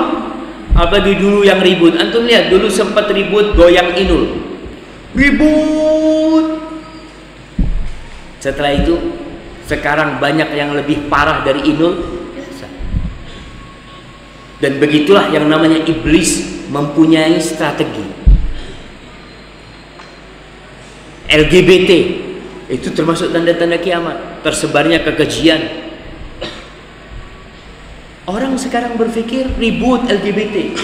apalagi dulu yang ribut. Antum lihat dulu sempat ribut goyang Inul, ribut. Setelah itu sekarang banyak yang lebih parah dari Inul. Dan begitulah yang namanya iblis mempunyai strategi. LGBT itu termasuk tanda-tanda kiamat, tersebarnya kekejian. Orang sekarang berpikir ribut LGBT,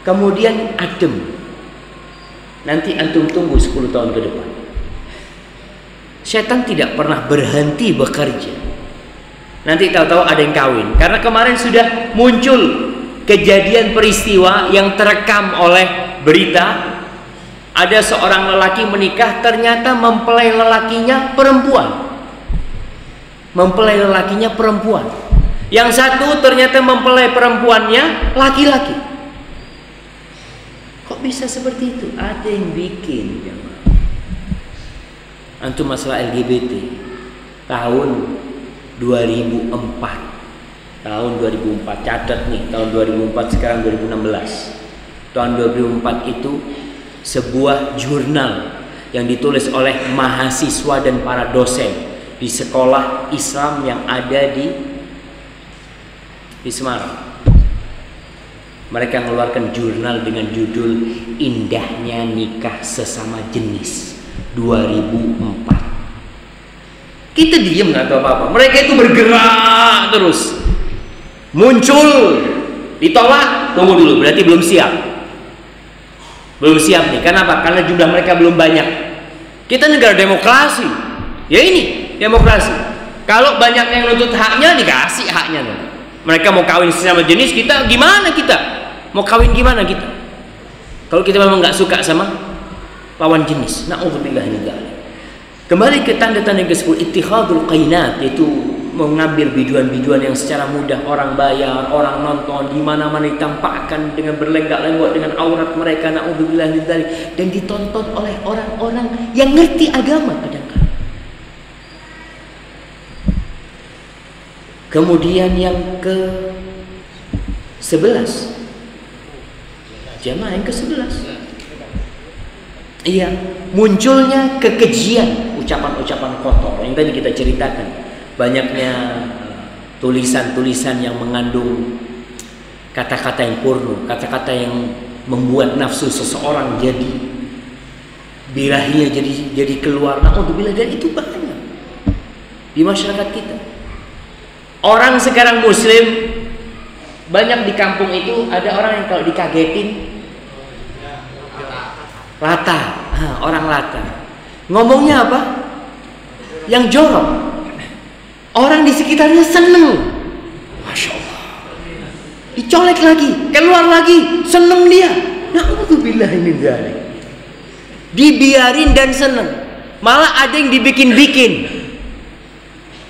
kemudian adem. Nanti antum tunggu 10 tahun ke depan. Setan tidak pernah berhenti bekerja. Nanti tahu-tahu ada yang kawin. Karena kemarin sudah muncul kejadian peristiwa yang terekam oleh berita. Ada seorang lelaki menikah, ternyata mempelai lelakinya perempuan. Mempelai lelakinya perempuan. Yang satu ternyata mempelai perempuannya laki-laki. Kok bisa seperti itu? Ada yang bikin. Antum masalah LGBT tahun 2004. Tahun 2004, catat nih, tahun 2004, sekarang 2016. Tahun 2004 itu sebuah jurnal yang ditulis oleh mahasiswa dan para dosen di sekolah Islam yang ada di Semarang. Mereka mengeluarkan jurnal dengan judul Indahnya Nikah Sesama Jenis 2004. Kita diam, nggak tahu apa-apa. Mereka itu bergerak terus. Muncul, ditolak, tunggu dulu, berarti belum siap. Belum siap nih. Kenapa? Karena jumlah mereka belum banyak. Kita negara demokrasi. Ya ini demokrasi. Kalau banyak yang nuntut haknya, dikasih haknya dong. Mereka mau kawin sesama jenis, kita gimana kita? Mau kawin gimana kita? Kalau kita memang nggak suka sama lawan jenis, na'udzubillah min dzalik. Kembali ke tanda-tanda yang ke-10, ittihadul qainat, yaitu mengambil biduan-biduan yang secara mudah orang bayar, orang nonton, di mana-mana ditampakkan dengan berlenggak-lenggok dengan aurat mereka, na'udzubillah min dzalik, dan ditonton oleh orang-orang yang ngerti agama kadang-kadang. Kemudian yang ke-11, jamaah yang ke-11, iya, munculnya kekejian, ucapan-ucapan kotor yang tadi kita ceritakan. Banyaknya tulisan-tulisan yang mengandung kata-kata yang porno, kata-kata yang membuat nafsu seseorang jadi birahinya jadi keluar. Na'udzubillah, dan itu banyak di masyarakat kita. Orang sekarang muslim banyak di kampung itu, ada orang yang kalau dikagetin lata, orang lata. Ngomongnya apa? Yang jorok. Orang di sekitarnya seneng. Masya Allah. Dicolek lagi, keluar lagi, seneng dia. Na'udzubillah min dzalik. Dibiarin dan seneng. Malah ada yang dibikin-bikin.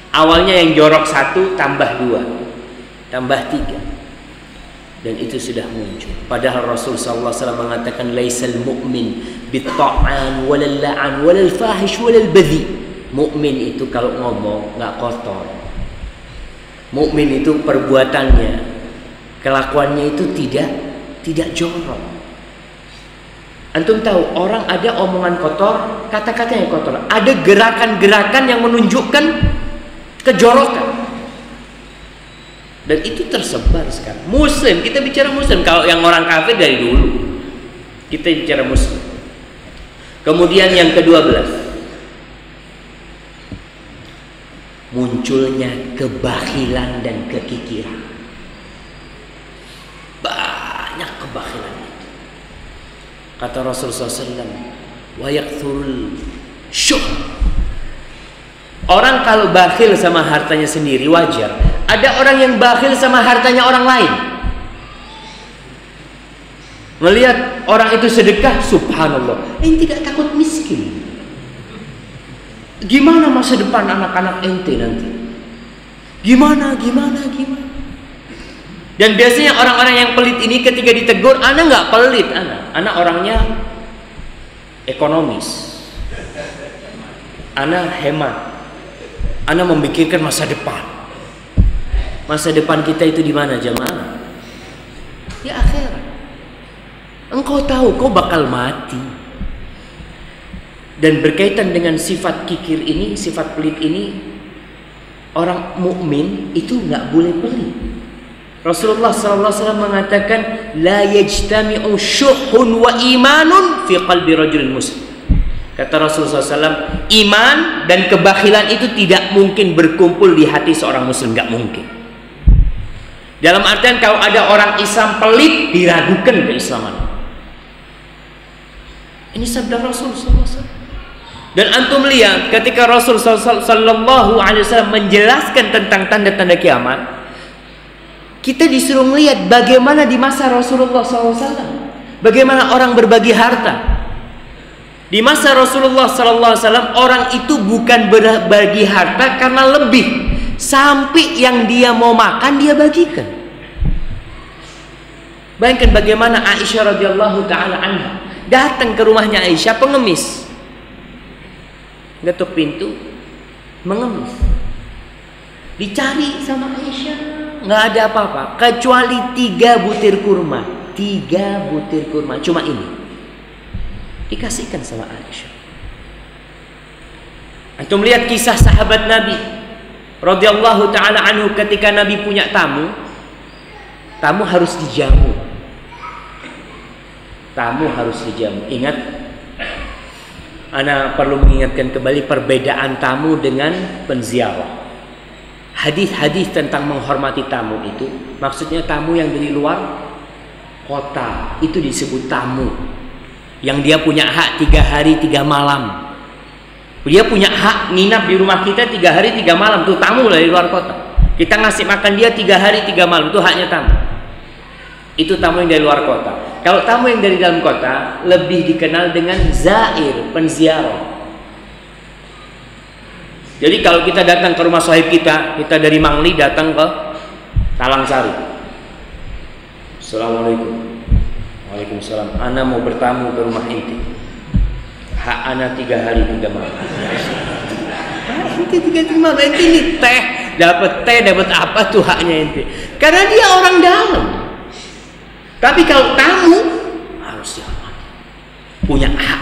Awalnya yang jorok 1, tambah 2, tambah 3, dan itu sudah muncul. Padahal Rasul sallallahu alaihi wasallam mengatakan laisal mu'min bitta'an walal la'an walal fahish walal badhi. Mukmin itu kalau ngomong nggak kotor. Mukmin itu perbuatannya, kelakuannya itu tidak jorok. Antum tahu, orang ada omongan kotor, kata-katanya kotor. Ada gerakan-gerakan yang menunjukkan kejorokan, dan itu tersebar sekarang. Muslim, kita bicara muslim. Kalau yang orang kafir dari dulu, kita bicara muslim. Kemudian yang ke-12, munculnya kebakhilan dan kekikiran. Banyak kebakhilan itu. Kata Rasulullah SAW, wa yakthurul syuh. Orang kalau bakhil sama hartanya sendiri wajar. Ada orang yang bakhil sama hartanya orang lain. Melihat orang itu sedekah, subhanallah, ini tidak takut miskin. Gimana masa depan anak-anak ente nanti? Gimana? Dan biasanya orang-orang yang pelit ini ketika ditegur, ana nggak pelit, ana orangnya ekonomis, ana hemat, ana memikirkan masa depan. Masa depan kita itu di mana jemaah? Di akhirat. Engkau tahu kau bakal mati. Dan berkaitan dengan sifat kikir ini, sifat pelit ini, orang mukmin itu nggak boleh pelit. Rasulullah SAW mengatakan, la yajtami'u syuhun wa imanun fi qalbi rajulin muslim. Kata Rasulullah SAW, iman dan kebakhilan itu tidak mungkin berkumpul di hati seorang muslim, nggak mungkin. Dalam artian kalau ada orang Islam pelit, diragukan keislaman. Ini sabda Rasulullah SAW. Dan antum lihat ketika Rasulullah SAW menjelaskan tentang tanda-tanda kiamat, kita disuruh melihat bagaimana di masa Rasulullah SAW, bagaimana orang berbagi harta. Di masa Rasulullah SAW, orang itu bukan berbagi harta karena lebih, sampai yang dia mau makan dia bagikan. Bayangkan bagaimana Aisyah radhiyallahu taala anha datang ke rumahnya Aisyah, pengemis, ngetuk pintu, mengemis, dicari sama Aisyah. Nggak ada apa-apa kecuali 3 butir kurma. 3 butir kurma, cuma ini dikasihkan sama Aisyah. Antum lihat kisah sahabat Nabi radhiyallahu taala anhu, ketika Nabi punya tamu harus dijamu. Tamu harus dijamu. Ingat, ana perlu mengingatkan kembali perbedaan tamu dengan penziarah. Hadis-hadis tentang menghormati tamu itu, maksudnya tamu yang dari luar kota, itu disebut tamu. Yang dia punya hak 3 hari 3 malam. Dia punya hak nginap di rumah kita 3 hari 3 malam, itu tamu dari luar kota. Kita ngasih makan dia 3 hari 3 malam, itu haknya tamu. Itu tamu yang dari luar kota. Kalau tamu yang dari dalam kota, lebih dikenal dengan zair, penziarah. Jadi kalau kita datang ke rumah sahib kita dari Mangli datang ke Talangsari. Assalamualaikum. Waalaikumsalam. Ana mau bertamu ke rumah inti. Hak ana 3 hari 3 malam. Inti 3 malam. Inti ini teh, dapat apa tuh haknya inti? Karena dia orang dalam. Tapi kalau tamu harus dihormati. Punya hak.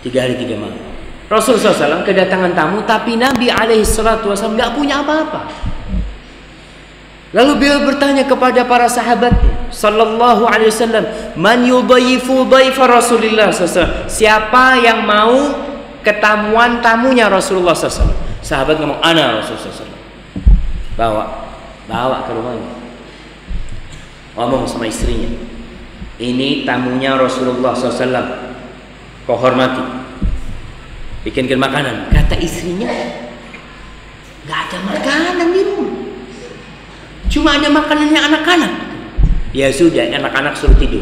3 hari 3 malam. Rasulullah SAW kedatangan tamu, tapi Nabi SAW nggak punya apa-apa. Lalu beliau bertanya kepada para sahabat Sallallahu Alaihi Wasallam, man yudhayifu dhaifa Rasulullah SAW. Siapa yang mau ketamuan tamunya Rasulullah SAW? Sahabat ngomong, ana Rasulullah SAW. Bawa ke rumahnya. Ngomong sama istrinya, ini tamunya Rasulullah SAW, kau hormati. Bikinkan makanan. Kata istrinya, nggak ada makanan di rumah, cuma ada makanannya anak-anak. Ya sudah, anak-anak suruh tidur.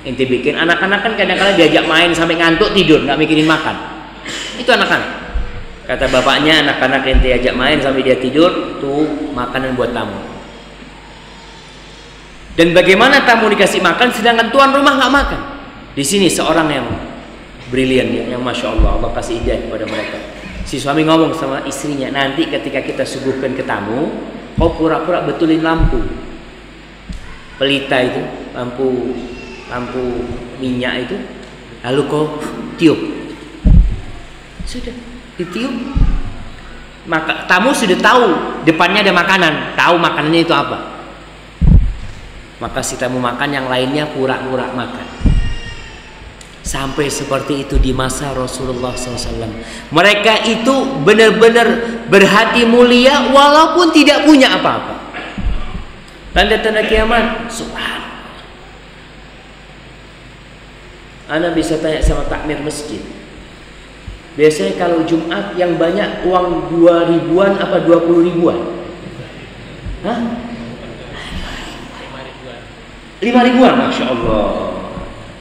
Ente bikin. Anak-anak kan kadang-kadang diajak main sampai ngantuk tidur, nggak mikirin makan. Itu anak-anak. Kata bapaknya, anak-anak ente ajak main sampai dia tidur, tuh makanan buat tamu. Dan bagaimana tamu dikasih makan sedangkan tuan rumah nggak makan? Di sini seorang yang brilian ya, yang masya Allah, Allah kasih hidayah kepada mereka. Si suami ngomong sama istrinya, nanti ketika kita suguhkan ke tamu, kau pura-pura betulin lampu pelita itu, lampu minyak itu, lalu kau tiup. Sudah ditiup, maka tamu sudah tahu depannya ada makanan, tahu makanannya itu apa. Maka si tamu makan, yang lainnya pura-pura makan. Sampai seperti itu di masa Rasulullah SAW. Mereka itu benar-benar berhati mulia walaupun tidak punya apa-apa. Tanda-tanda kiamat, subhanallah. Ana bisa tanya sama takmir masjid. Biasanya kalau Jumat yang banyak uang 2 ribuan apa 20 ribuan? Hah? 5 ribuan, Masya Allah.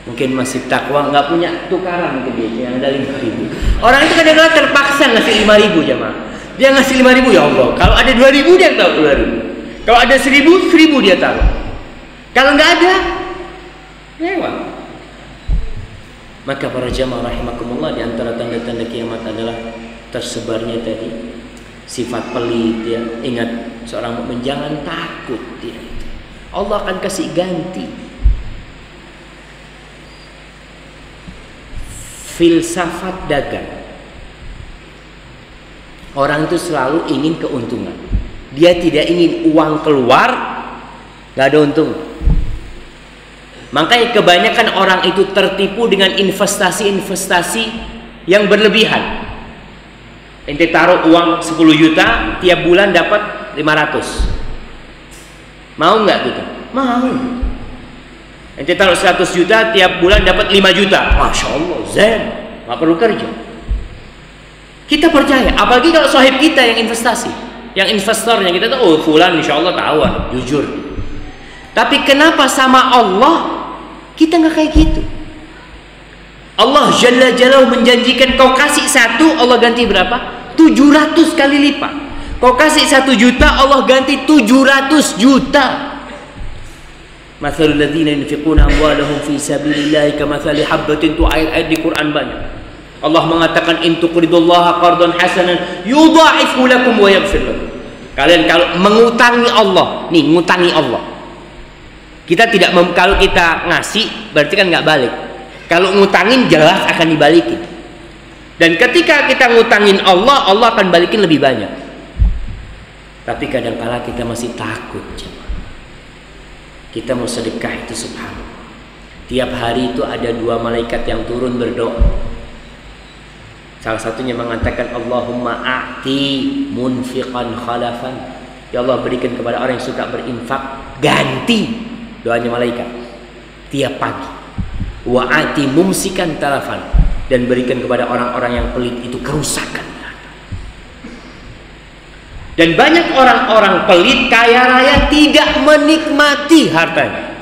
Mungkin masih takwa, nggak punya tukaran mungkin dia yang ada 5.000. Orang itu kadang-kadang terpaksa ngasih 5.000 jemaah. Dia ngasih 5.000, ya Allah. Kalau ada 2.000 dia tahu 2.000. Kalau ada 1000, 1000 dia taruh. Kalau nggak ada, lewat. Maka para jamaah rahimakumullah, di antara tanda-tanda kiamat adalah tersebarnya tadi sifat pelit ya. Ingat, seorang mukmin jangan takut dia. Allah akan kasih ganti. Filsafat dagang. Orang itu selalu ingin keuntungan. Dia tidak ingin uang keluar nggak ada untung. Makanya kebanyakan orang itu tertipu dengan investasi-investasi yang berlebihan. Ente taruh uang 10 juta, tiap bulan dapat 500. Mau nggak gitu? Mau. Ente taruh 100 juta, tiap bulan dapat 5 juta. Masya Allah, zen, nggak perlu kerja. Kita percaya, apalagi kalau sahib kita yang investasi, yang investornya kita tahu, oh fulan insya Allah tahu, jujur. Tapi kenapa sama Allah kita nggak kayak gitu? Allah Jalla Jalaluhu menjanjikan kau kasih 1, Allah ganti berapa? 700 kali lipat. Kau kasih 1 juta, Allah ganti 700 juta. Mathalul ladzina yunfiquna amwalahum fi sabilillah kamathali habbatin, tu ayat-ayat di Quran banyak. Allah mengatakan in tuqridullaha qardan hasanan yudha'ifhu lakum wa yaghfir lakum. Kalian kalau mengutangi Allah, nih ngutangi Allah. Kita tidak kalau kita ngasih berarti kan nggak balik. Kalau ngutangin jelas akan dibalikin. Dan ketika kita ngutangin Allah, Allah akan balikin lebih banyak. Tapi kadang-kala kita masih takut. Kita mau sedekah itu subhanallah. Tiap hari itu ada 2 malaikat yang turun berdoa. Salah satunya mengatakan Allahumma a'ti munfiqan khalafan. Ya Allah, berikan kepada orang yang suka berinfak ganti. Doanya malaikat tiap pagi. Wa ati mumsikan talafan, dan berikan kepada orang-orang yang pelit itu kerusakan. Dan banyak orang-orang pelit kaya raya tidak menikmati hartanya.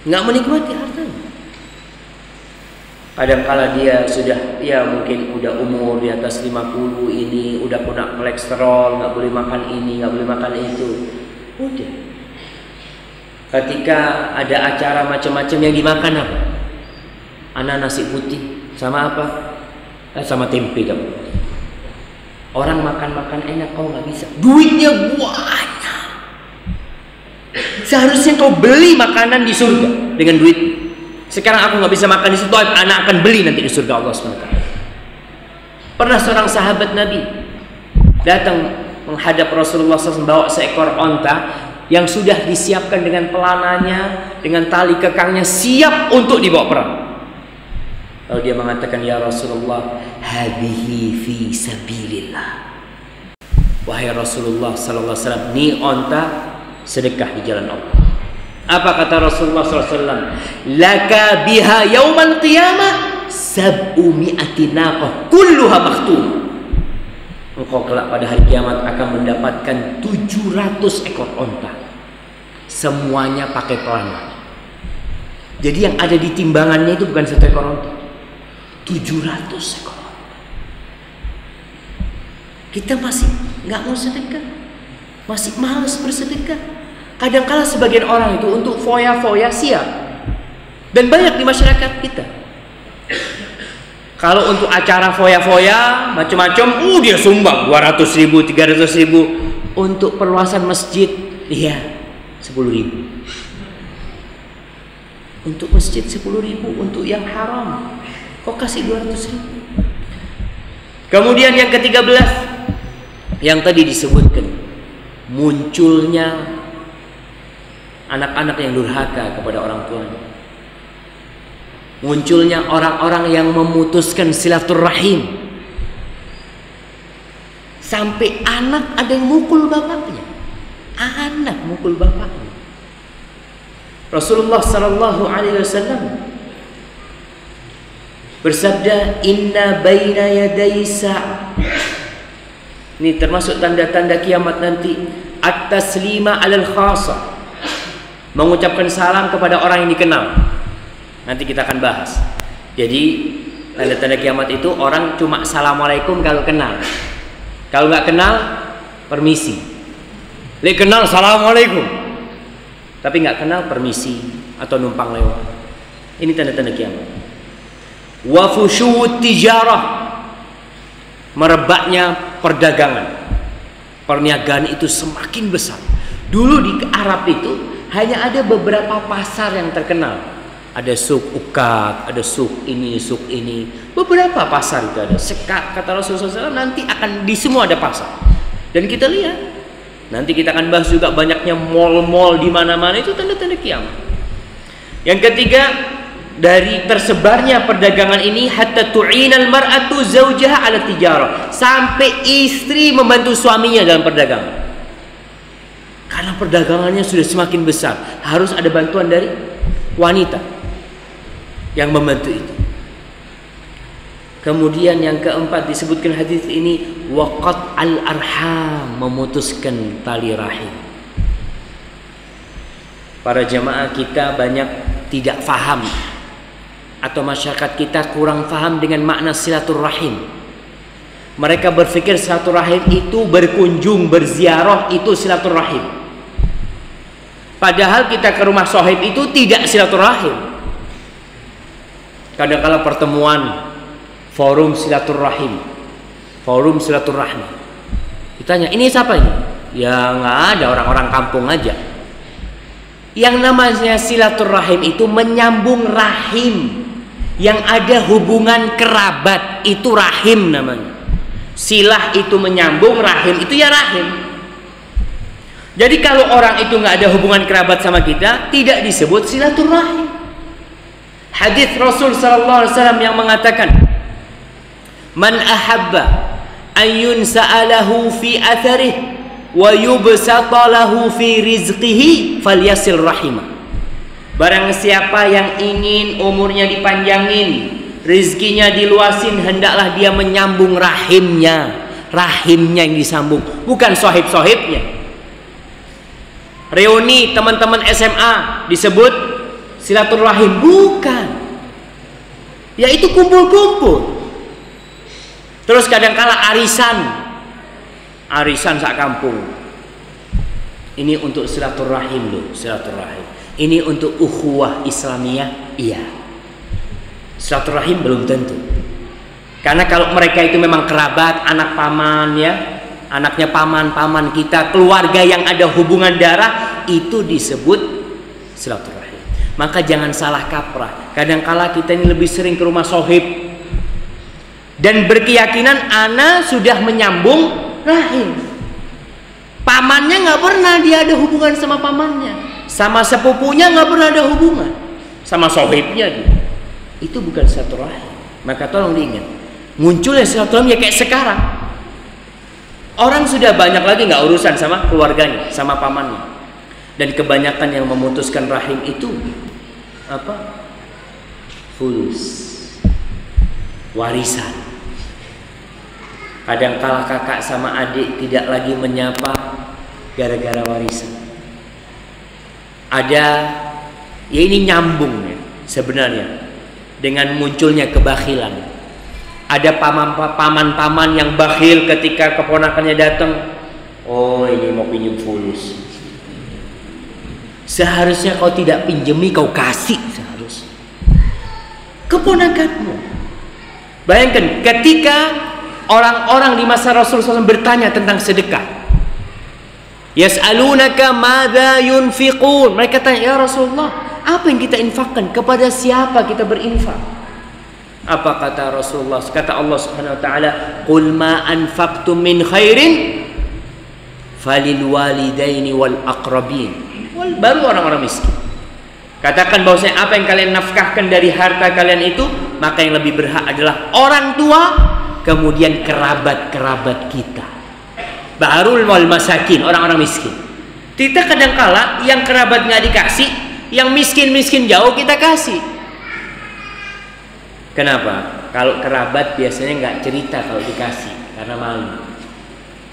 Nggak menikmati hartanya. Kadang-kala dia sudah, ya mungkin udah umur di atas 50 ini, udah kena kolesterol, nggak boleh makan ini, nggak boleh makan itu. Udah. Ketika ada acara macam-macam yang dimakan apa? Anak nasi putih sama apa? Sama tempe kamu. Orang makan-makan enak, kau nggak bisa. Duitnya banyak. Seharusnya kau beli makanan di surga dengan duit. Sekarang aku nggak bisa makan di situ, anak akan beli nanti di surga Allah SWT. Pernah seorang sahabat Nabi datang menghadap Rasulullah SAW bawa seekor onta yang sudah disiapkan dengan pelananya, dengan tali kekangnya, siap untuk dibawa perang. Lalu dia mengatakan, ya Rasulullah, hadhihi fi sabilillah. Wahai Rasulullah sallallahu alaihi wasallam, ini onta sedekah di jalan Allah. Apa kata Rasulullah sallallahu alaihi wasallam? Laka biha yaumal qiyamah 700 naqah kulluha makhtum. Engkau kelak pada hari kiamat akan mendapatkan 700 ekor onta. Semuanya pakai pelana. Jadi yang ada di timbangannya itu bukan 1 ekor onta, 700 ekor onta. Kita masih nggak mau sedekah, masih malas bersedekah. Kadang-kala sebagian orang itu untuk foya-foya siap. Dan banyak di masyarakat kita. Kalau untuk acara foya-foya macam-macam, dia sumbang 200.000, 300.000. Untuk perluasan masjid, iya 10.000. Untuk masjid 10.000, untuk yang haram kok kasih 200.000. Kemudian yang ke-13 yang tadi disebutkan, munculnya anak-anak yang durhaka kepada orang tuanya. Munculnya orang-orang yang memutuskan silaturahim. Sampai anak ada yang mukul bapaknya. Anak mukul bapaknya. Rasulullah sallallahu alaihi wasallam bersabda, inna baina yaday sa'ah. Ini termasuk tanda-tanda kiamat nanti. At-taslima 'alal khassa. Mengucapkan salam kepada orang yang dikenal. Nanti kita akan bahas. Jadi tanda-tanda kiamat itu orang cuma assalamualaikum kalau kenal. Kalau nggak kenal, permisi. Lek kenal assalamualaikum, tapi nggak kenal permisi atau numpang lewat. Ini tanda-tanda kiamat. Wa fusyu'ut tijarah, merebaknya perdagangan. Perniagaan itu semakin besar. Dulu di Arab itu hanya ada beberapa pasar yang terkenal. Ada suk Ukad, ada suk ini, beberapa pasar itu ada. Kata Rasulullah SAW, nanti akan di semua ada pasar. Dan kita lihat, nanti kita akan bahas juga banyaknya mall-mall di mana-mana, itu tanda-tanda kiamat. Yang ketiga, dari tersebarnya perdagangan ini, hatta tu'inal mar'atu zawjaha 'ala tijarah, sampai istri membantu suaminya dalam perdagangan. Karena perdagangannya sudah semakin besar, harus ada bantuan dari wanita yang membantu itu. Kemudian yang keempat disebutkan hadis ini, waqat al-arham, memutuskan tali rahim. Para jamaah kita banyak tidak faham, atau masyarakat kita kurang faham dengan makna silaturahim. Mereka berpikir silaturahim itu berkunjung, berziarah, itu silaturahim. Padahal kita ke rumah sohib itu tidak silaturahim. Kadang-kala pertemuan, forum silaturahim, forum silaturahmi. Ditanya, ini siapa ini? Ya nggak ada, orang-orang kampung aja. Yang namanya silaturahim itu menyambung rahim, yang ada hubungan kerabat, itu rahim namanya. Silah itu menyambung, rahim itu ya rahim. Jadi kalau orang itu nggak ada hubungan kerabat sama kita, tidak disebut silaturahim. Hadis Rasul sallallahu alaihi wasallam yang mengatakan, man ahabba an yunsa'alahu fi atharih wa yubsata lahu fi rizqihi falyasil rahimah. Barang siapa yang ingin umurnya dipanjangin, rizkinya diluasin, hendaklah dia menyambung rahimnya. Rahimnya yang disambung, bukan sohib-sohibnya. Reuni teman-teman SMA disebut silaturahim, bukan. Ya itu kumpul-kumpul. Terus kadang-kala arisan sak kampung. Ini untuk silaturahim loh, silaturahim. Ini untuk ukhuwah Islamiyah, iya. Silaturahim belum tentu. Karena kalau mereka itu memang kerabat, anak paman ya, anaknya paman kita, keluarga yang ada hubungan darah, itu disebut silaturahim. Maka jangan salah kaprah. Kadang-kala kita ini lebih sering ke rumah sohib dan berkeyakinan ana sudah menyambung rahim. Pamannya nggak pernah dia ada hubungan sama pamannya, sama sepupunya nggak pernah ada hubungan, sama sohibnya dia. Itu bukan silaturahim. Maka tolong diingat, munculnya silaturahim ya kayak sekarang. Orang sudah banyak lagi nggak urusan sama keluarganya, sama pamannya. Dan kebanyakan yang memutuskan rahim itu apa? Fulus, warisan. Kadang-kala kakak sama adik tidak lagi menyapa gara-gara warisan. Ada, ya ini nyambung ya sebenarnya dengan munculnya kebakhilan. Ada paman-paman yang bakhil ketika keponakannya datang. Oh ini mau pinjam fulus. Seharusnya kau tidak pinjemi, kau kasih seharusnya. Keponakanmu. Bayangkan ketika orang-orang di masa Rasulullah SAW bertanya tentang sedekah. Yas'alunaka madza yunfiqun. Mereka tanya, ya Rasulullah, apa yang kita infakkan? Kepada siapa kita berinfak? Apa kata Rasulullah? Kata Allah Subhanahu wa taala, "Qul ma anfaqtum min khairin falil walidaini wal aqrabin." Baru orang-orang miskin. Katakan bahwasanya apa yang kalian nafkahkan dari harta kalian itu, maka yang lebih berhak adalah orang tua, kemudian kerabat-kerabat kita. Baru wal masakin, orang-orang miskin. Kita kadang-kala yang kerabat nggak dikasih, yang miskin-miskin jauh kita kasih. Kenapa? Kalau kerabat biasanya nggak cerita kalau dikasih karena malu.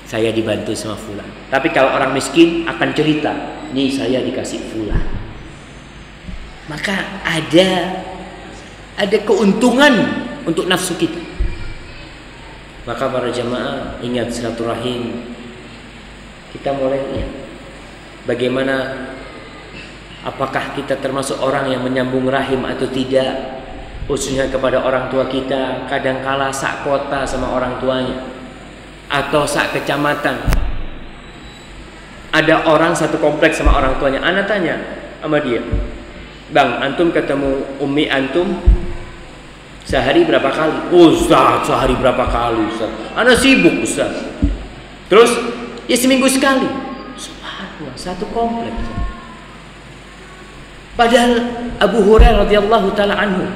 Saya dibantu sama fulan. Tapi kalau orang miskin akan cerita, nih saya dikasih fulan. Maka ada keuntungan untuk nafsu kita. Maka para jamaah ingat silaturahim. Kita mulai ingat. bagaimana, apakah kita termasuk orang yang menyambung rahim atau tidak, khususnya kepada orang tua kita. Kadangkala sak kota sama orang tuanya atau sak kecamatan. Ada orang satu kompleks sama orang tuanya. Ana tanya sama dia, "Bang, antum ketemu umi antum sehari berapa kali?" "Ustaz, sehari berapa kali, Ustaz? Ana sibuk, Ustaz." "Terus?" "Ya seminggu sekali." Subhanallah, satu kompleks. Padahal Abu Hurairah radhiyallahu taala anhu,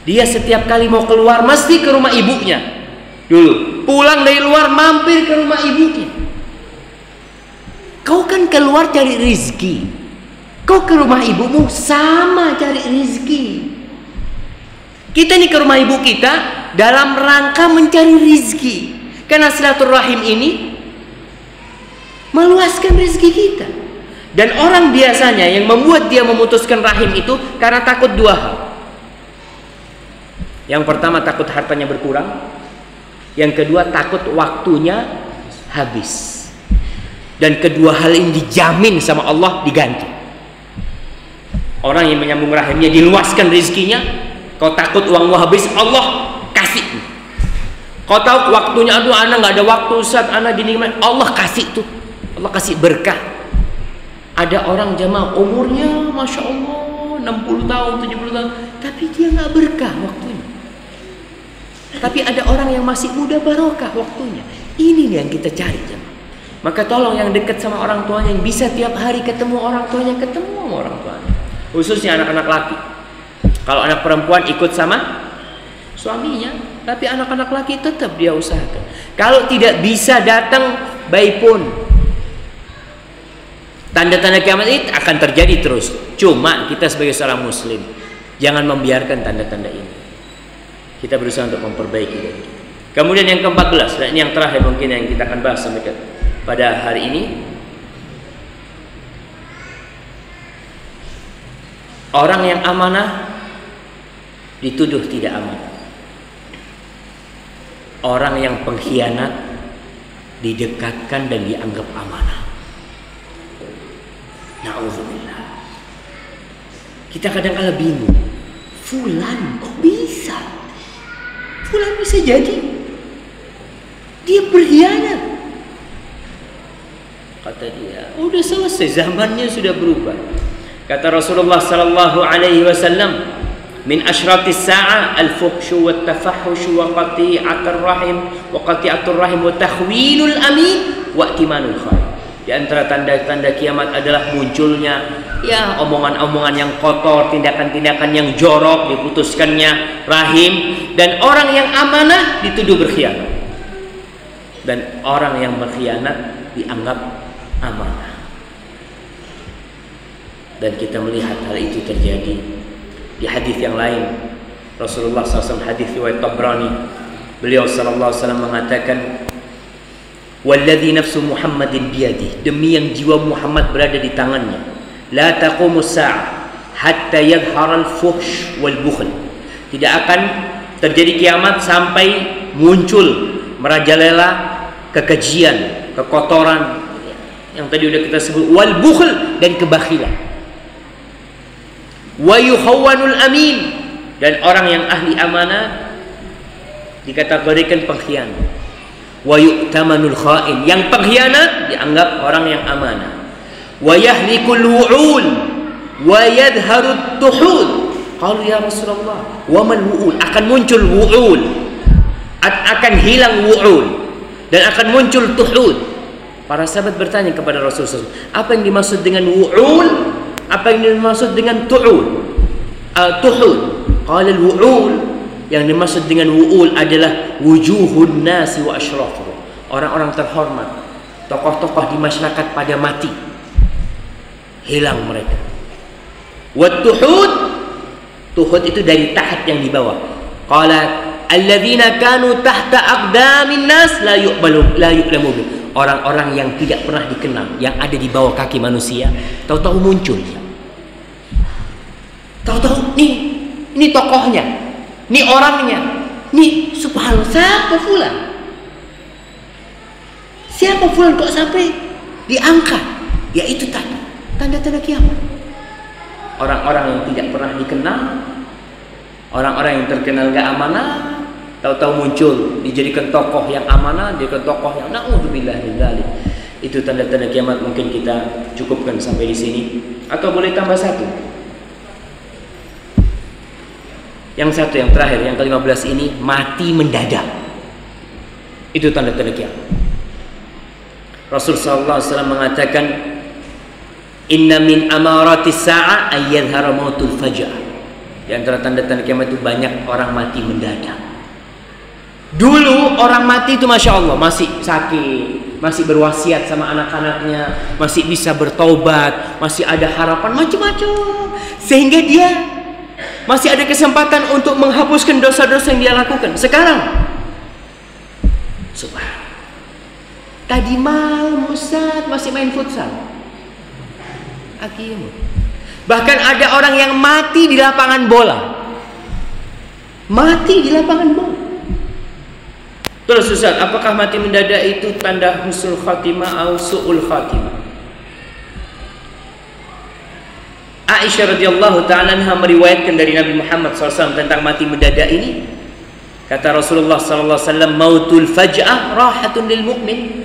dia setiap kali mau keluar mesti ke rumah ibunya dulu. Pulang dari luar mampir ke rumah ibunya. Kau kan keluar cari rizki, kau ke rumah ibumu sama cari rizki. Kita nih ke rumah ibu kita dalam rangka mencari rizki, karena silaturahim ini meluaskan rizki kita. Dan orang biasanya yang membuat dia memutuskan rahim itu karena takut dua hal. Yang pertama takut hartanya berkurang, yang kedua takut waktunya habis. Dan kedua hal ini dijamin sama Allah diganti. Orang yang menyambung rahimnya diluaskan rezekinya. Kau takut uangmu habis, Allah kasih. Kau tahu waktunya, aduh anak nggak ada waktu, Ustaz, anak gini gimana, Allah kasih tuh, Allah kasih berkah. Ada orang jamaah umurnya Masya Allah 60 tahun, 70 tahun, tapi dia nggak berkah waktunya. Tapi ada orang yang masih muda barokah waktunya. Ini nih yang kita cari jamaah. Maka tolong yang dekat sama orang tuanya, yang bisa tiap hari ketemu orang tuanya, ketemu sama orang tuanya. Khususnya anak-anak laki. Kalau anak perempuan ikut sama suaminya, tapi anak-anak laki tetap dia usahakan. Kalau tidak bisa datang, baik pun. Tanda-tanda kiamat itu akan terjadi terus. Cuma kita sebagai seorang muslim jangan membiarkan tanda-tanda ini. Kita berusaha untuk memperbaiki. Kemudian yang ke-14, dan ini yang terakhir mungkin yang kita akan bahas sampai pada hari ini. Orang yang amanah dituduh tidak amanah. Orang yang pengkhianat didekatkan dan dianggap amanah. Na'udzubillah. Kita kadang-kala bingung. Fulan kok bisa? Fulan bisa jadi dia berkhianat. Kata dia, udah selesai, zamannya sudah berubah. Kata Rasulullah sallallahu alaihi wasallam, min asyratis sa'ah al-fuhsyu wat tafahhusyu wa qati'atur rahim wa takhwinul amin wa i'timanul khair. Di antara tanda-tanda kiamat adalah munculnya ya omongan-omongan yang kotor, tindakan-tindakan yang jorok, diputuskannya rahim, dan orang yang amanah dituduh berkhianat. Dan orang yang berkhianat dianggap amanah. Dan kita melihat hal itu terjadi di hadis yang lain. Rasulullah SAW, hadis riwayat Tabrani, beliau SAW mengatakan, walladzi nafsu Muhammadin biyadihi, demi yang jiwa Muhammad berada di tangannya, la taqumus sa'ah hatta yadhhara al-fuhsh wal bukhl, tidak akan terjadi kiamat sampai muncul merajalela kekejian, kekotoran yang tadi udah kita sebut, wal bukhl, dan kebakhilan, wa yukhawwanul amin, dan orang yang ahli amanah dikategorikan pengkhianat, wa yu'tamanul kha'in, yang pengkhianat dianggap orang yang amanah, wa yahlikul wu'ul wa yadharut tuhud. Qalu ya Rasulullah, wa mal wu'ul, akan muncul wu'ul, akan hilang wu'ul, dan akan muncul tuhud. Para sahabat bertanya kepada Rasulullah, apa yang dimaksud dengan wu'ul? Apa yang dimaksud dengan tuhud? Qala al-wu'ul, yang dimaksud dengan wu'ul adalah wujuhun nasi wa ashrafuhum, orang-orang terhormat, tokoh-tokoh di masyarakat pada mati, hilang mereka. Wa tuhud itu dari tahat yang di bawah. Qala alladzina kanu tahta aqdamin nas la yu'lamu bih, orang-orang yang tidak pernah dikenal, yang ada di bawah kaki manusia, tahu-tahu muncul. Tahu-tahu ini tokohnya, ini orangnya, ini subhanallah, siapa fulan? Siapa fulan kok sampai diangkat? Yaitu tadi tanda-tanda kiamat. Orang-orang yang tidak pernah dikenal, orang-orang yang terkenal gak amanah, tahu-tahu muncul dijadikan tokoh yang amanah, dijadikan tokoh yang naudzubillah min dzalik. Itu tanda-tanda kiamat. Mungkin kita cukupkan sampai di sini, atau boleh tambah satu. Yang satu, yang terakhir, yang ke-15 ini, mati mendadak. Itu tanda-tanda kiamat. Rasul sallallahu alaihi wasallam mengatakan, inna min amaratis sa'a ayyadhhara mautul faja'ah. Di antara tanda-tanda kiamat itu banyak orang mati mendadak. Dulu orang mati itu Masya Allah masih sakit, masih berwasiat sama anak-anaknya, masih bisa bertaubat, masih ada harapan macam-macam, sehingga dia masih ada kesempatan untuk menghapuskan dosa-dosa yang dia lakukan. Sekarang subhanallah, tadi malam Ustaz masih main futsal. Akhirnya bahkan ada orang yang mati di lapangan bola. Mati di lapangan bola. Terus Ustaz, apakah mati mendadak itu tanda husnul khatimah atau su'ul khatimah? Aisyah radhiyallahu ta'ala anha meriwayatkan dari Nabi Muhammad SAW tentang mati mendadak ini. Kata Rasulullah SAW, mautul faj'ah rahatun lil mu'min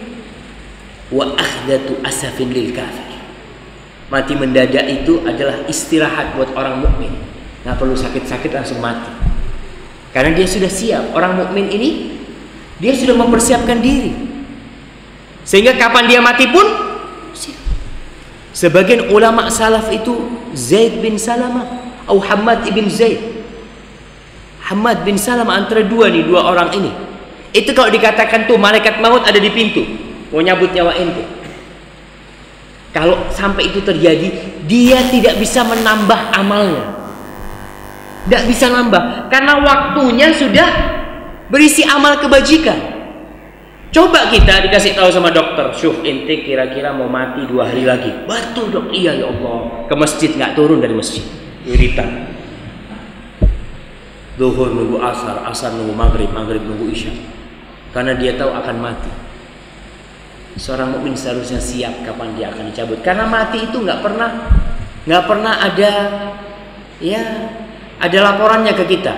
wa akhdatu asafin lil kafir. Mati mendadak itu adalah istirahat buat orang mukmin. Nggak perlu sakit-sakit langsung mati. Karena dia sudah siap. Orang mukmin ini dia sudah mempersiapkan diri. Sehingga kapan dia mati pun siap. Sebagian ulama salaf itu Zaid bin Salamah atau Hammad ibn Zaid. Hammad bin Salamah, antara dua orang ini. Itu kalau dikatakan tuh malaikat maut ada di pintu, mau nyabut nyawa ente. Kalau sampai itu terjadi, dia tidak bisa menambah amalnya. Tidak bisa nambah, karena waktunya sudah berisi amal kebajikan. Coba kita dikasih tahu sama dokter, syuh ente kira-kira mau mati 2 hari lagi. Betul dok, iya ya Allah. Ke masjid nggak turun dari masjid, wiritan. Zuhur nunggu asar, asar nunggu maghrib, maghrib nunggu isya. Karena dia tahu akan mati. Seorang mukmin seharusnya siap kapan dia akan dicabut. Karena mati itu nggak pernah ada, ya, ada laporannya ke kita.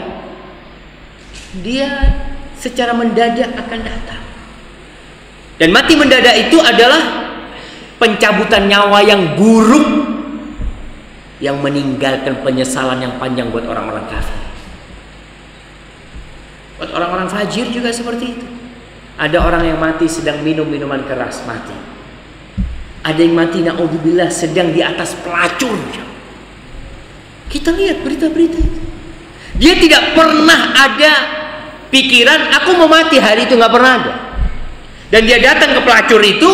Dia secara mendadak akan datang. Dan mati mendadak itu adalah pencabutan nyawa yang buruk, yang meninggalkan penyesalan yang panjang buat orang-orang kafir. Buat orang-orang fajir juga seperti itu. Ada orang yang mati sedang minum minuman keras, mati. Ada yang mati naudzubillah sedang di atas pelacur. Kita lihat berita-berita itu. Dia tidak pernah ada pikiran aku mau mati hari itu, nggak pernah ada. Dan dia datang ke pelacur itu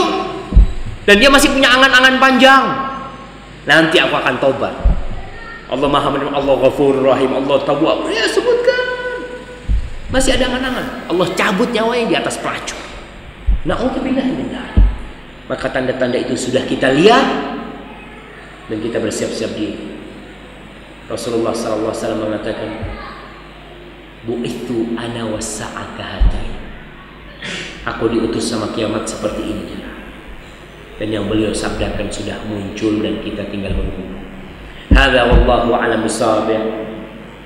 dan dia masih punya angan-angan panjang. Nanti aku akan tobat. Allah Maha Menerima, Allah Ghafurur Rahim, Allah Tawwab. Ya sebutkan. Masih ada angan-angan. Allah cabut nyawanya di atas pelacur. Na'udzubillah min dzalik. Maka tanda-tanda itu sudah kita lihat dan kita bersiap-siap diri. Rasulullah SAW mengatakan, bu'ithu ana was-sa'aka hatain. Aku diutus sama kiamat seperti ini. Dan yang beliau sabdakan sudah muncul dan kita tinggal menunggu. Hadza wallahu a'lam bissawab.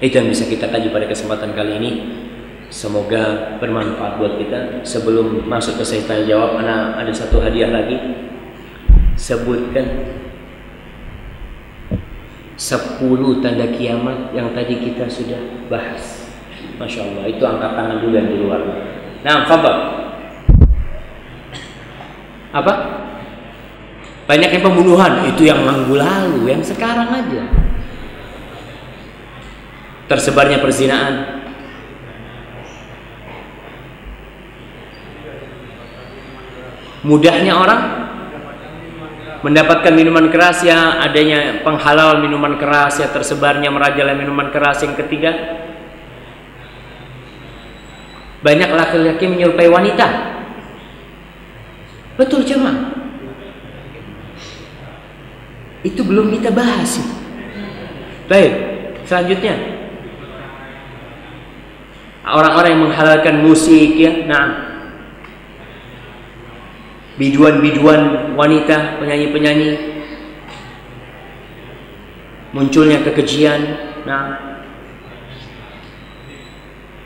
Itu yang bisa kita kaji pada kesempatan kali ini. Semoga bermanfaat buat kita. Sebelum masuk ke sesi tanya jawab, ada satu hadiah lagi. Sebutkan 10 tanda kiamat yang tadi kita sudah bahas. Masya Allah, itu angkat tangan dulu yang di luar. Nah, fadhal. Apa? Banyak yang pembunuhan, itu yang minggu lalu, yang sekarang aja. Tersebarnya perzinaan. Mudahnya orang mendapatkan minuman keras, ya adanya penghalal minuman keras, ya tersebarnya merajalela minuman keras. Yang ketiga, banyak laki-laki menyerupai wanita. Betul jemaah. Itu belum kita bahas. Baik, selanjutnya orang-orang yang menghalalkan musik, ya. Nah, biduan-biduan wanita, penyanyi-penyanyi, munculnya kekejian,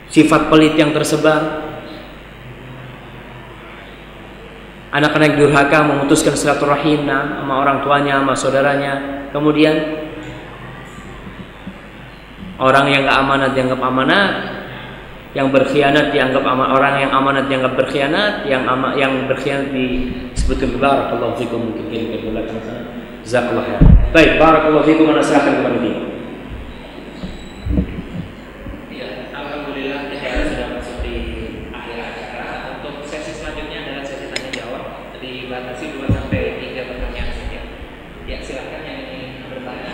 sifat pelit yang tersebar, anak-anak durhaka memutuskan silaturahim sama orang tuanya, sama saudaranya, kemudian orang yang gak amanat dianggap amanat, yang berkhianat dianggap amanat, orang yang amanat dianggap berkhianat, yang berkhianat disebutkan barakallahu fikum. Mungkin kita belakang sana. Jazakallahu khair. Baik, barakallahu fikum, ana serahkan kepada dia. Ya, alhamdulillah kita sudah masuk di akhir acara. Untuk sesi selanjutnya adalah sesi tanya jawab. Dibatasi 2 sampai 3 pertanyaan saja. Ya, silakan yang ingin bertanya.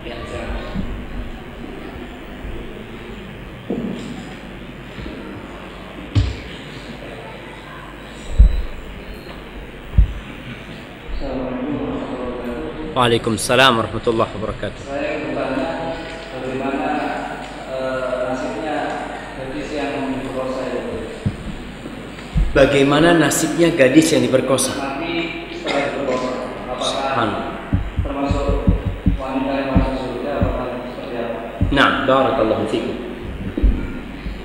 Ya, silakan. Waalaikumsalam warahmatullahi wabarakatuh. Saya bertanya bagaimana nasibnya gadis yang diperkosa itu. Bagaimana nasibnya gadis yang diperkosa? Nanti setelah diperkosa, apakah Subhanallah. termasuk wanita yang masuk surga atau seperti apa? Nah, barakallahu fikum.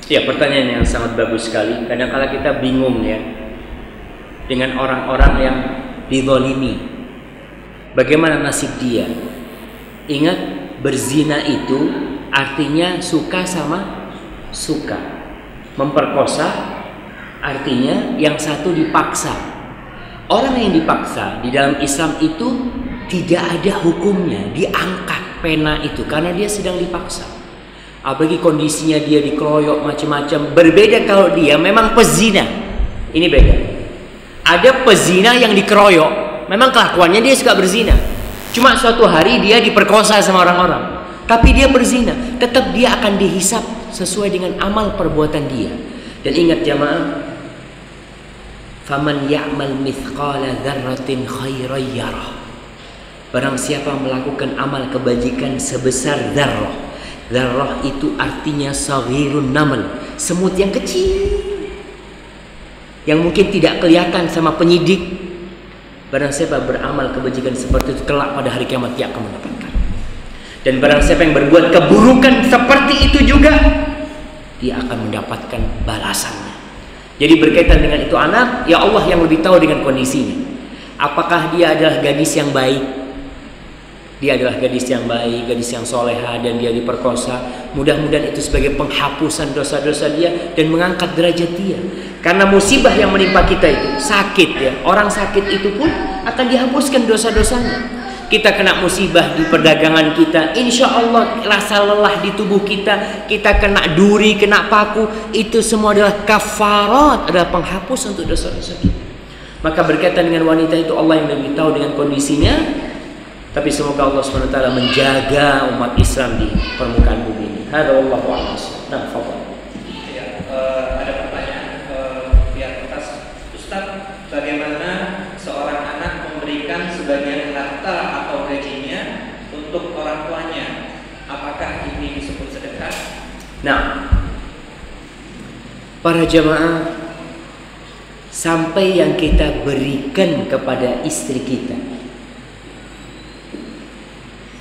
Ya, pertanyaan yang sangat bagus sekali. Kadang-kala kita bingung ya dengan orang-orang yang dizalimi. Bagaimana nasib dia? Ingat, berzina itu artinya suka sama suka. Memperkosa artinya yang satu dipaksa. Orang yang dipaksa di dalam Islam itu tidak ada hukumnya, diangkat pena itu karena dia sedang dipaksa. Apalagi kondisinya dia dikeroyok macam-macam. Berbeda kalau dia memang pezina. Ini beda. Ada pezina yang dikeroyok. Memang kelakuannya dia suka berzina. Cuma suatu hari dia diperkosa sama orang-orang. Tapi dia berzina. Tetap dia akan dihisap sesuai dengan amal perbuatan dia. Dan ingat jamaah, faman ya'mal mithqala dzarratin khairan yarah. Barang siapa melakukan amal kebajikan sebesar dzarrah. Dzarrah itu artinya saghirun namal, semut yang kecil yang mungkin tidak kelihatan sama penyidik. Barang siapa beramal kebajikan seperti itu, kelak pada hari kiamat dia akan mendapatkan. Dan barang siapa yang berbuat keburukan seperti itu juga, dia akan mendapatkan balasannya. Jadi berkaitan dengan itu anak, ya Allah yang lebih tahu dengan kondisinya. Apakah dia adalah gadis yang baik? Dia adalah gadis yang baik, gadis yang soleha, dan dia diperkosa. Mudah-mudahan itu sebagai penghapusan dosa-dosa dia dan mengangkat derajat dia. Karena musibah yang menimpa kita itu sakit ya. Orang sakit itu pun akan dihapuskan dosa-dosanya. Kita kena musibah di perdagangan kita, insya Allah rasa lelah di tubuh kita, kita kena duri, kena paku, itu semua adalah kafarat, adalah penghapus untuk dosa-dosa kita. Maka berkaitan dengan wanita itu Allah yang lebih tahu dengan kondisinya. Tapi semoga Allah SWT menjaga umat Islam di permukaan bumi ini. Hadza wallahu a'lam. Nah, fadhal. Ya, ada pertanyaan pihak atas. Ustaz, bagaimana seorang anak memberikan sebagian harta atau gajinya untuk orang tuanya? Apakah ini disebut sedekah? Nah, para jamaah, sampai yang kita berikan kepada istri kita,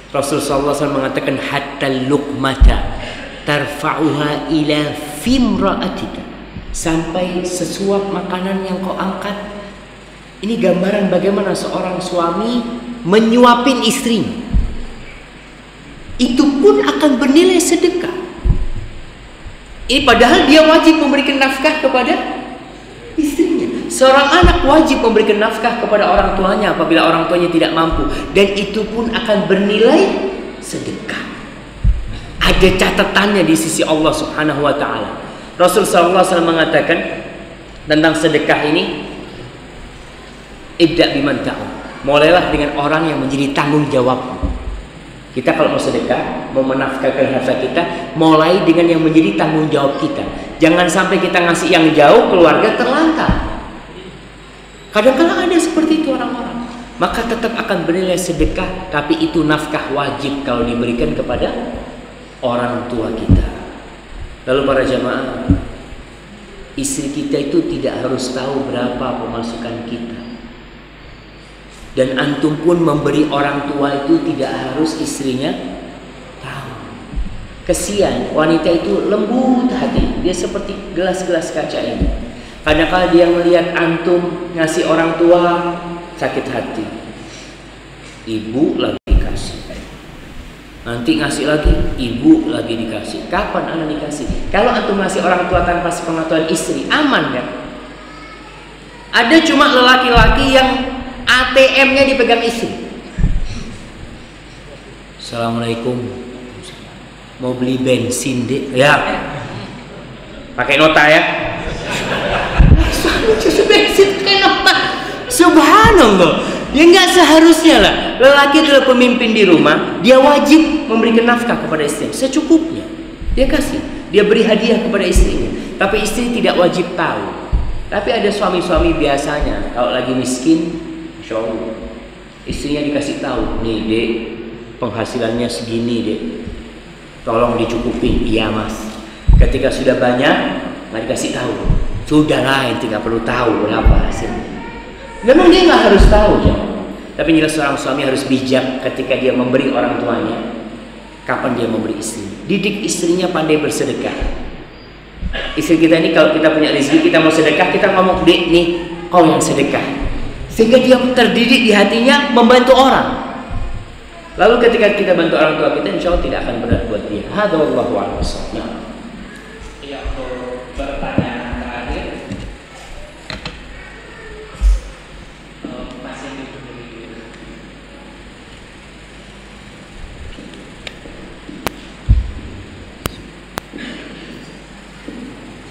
Rasulullah SAW mengatakan hatta luqmata tarfa'uha ila fimra'atika, sampai sesuap makanan yang kau angkat. Ini gambaran bagaimana seorang suami menyuapin istrinya. Itu pun akan bernilai sedekah. Ini padahal dia wajib memberikan nafkah kepada istrinya. Seorang anak wajib memberikan nafkah kepada orang tuanya apabila orang tuanya tidak mampu, dan itu pun akan bernilai sedekah. Ada catatannya di sisi Allah Subhanahu wa taala. Rasul sallallahu alaihi wasallam mengatakan tentang sedekah ini, ibda biman ta'um. Mulailah dengan orang yang menjadi tanggung jawab. Kita kalau mau sedekah, mau menafkahkan harta kita, mulai dengan yang menjadi tanggung jawab kita. Jangan sampai kita ngasih yang jauh, keluarga terlantar. Kadang-kadang ada seperti itu orang-orang. Maka tetap akan bernilai sedekah, tapi itu nafkah wajib kalau diberikan kepada orang tua kita. Lalu para jamaah, istri kita itu tidak harus tahu berapa pemasukan kita. Dan antum pun memberi orang tua itu tidak harus istrinya tahu. Kesian, wanita itu lembut hati. Dia seperti gelas-gelas kaca ini. Kadang-kadang dia melihat antum ngasih orang tua, sakit hati. Ibu lagi dikasih, nanti ngasih lagi, ibu lagi dikasih. Kapan anak dikasih? Kalau antum ngasih orang tua tanpa sepengetahuan istri, aman kan? Ada cuma lelaki-laki yang ATM-nya dipegang istri. Assalamualaikum, mau beli bensin dek? Ya, pakai nota ya. Susu bensin pakai nota. Subhanallah. Ya nggak seharusnya lah. Lelaki adalah pemimpin di rumah, dia wajib memberikan nafkah kepada istri secukupnya. Dia kasih, dia beri hadiah kepada istrinya. Tapi istri tidak wajib tahu. Tapi ada suami-suami biasanya kalau lagi miskin, insya Allah, istrinya dikasih tahu, nih dek, penghasilannya segini dek, tolong dicukupin. Iya mas. Ketika sudah banyak, nggak dikasih tahu. Sudahlah, ente nggak perlu tahu berapa hasilnya. Memang dia nggak harus tahu ya. Tapi jelas seorang suami harus bijak ketika dia memberi orang tuanya. Kapan dia memberi istri? Didik istrinya pandai bersedekah. Istri kita ini kalau kita punya rezeki, kita mau sedekah, kita ngomong, dek nih, kau yang sedekah. Sehingga dia terdidik di hatinya membantu orang. Lalu ketika kita bantu orang tua kita, insya Allah tidak akan berat buat dia. Hadza wallahu a'lam. Iya, bertanya terakhir.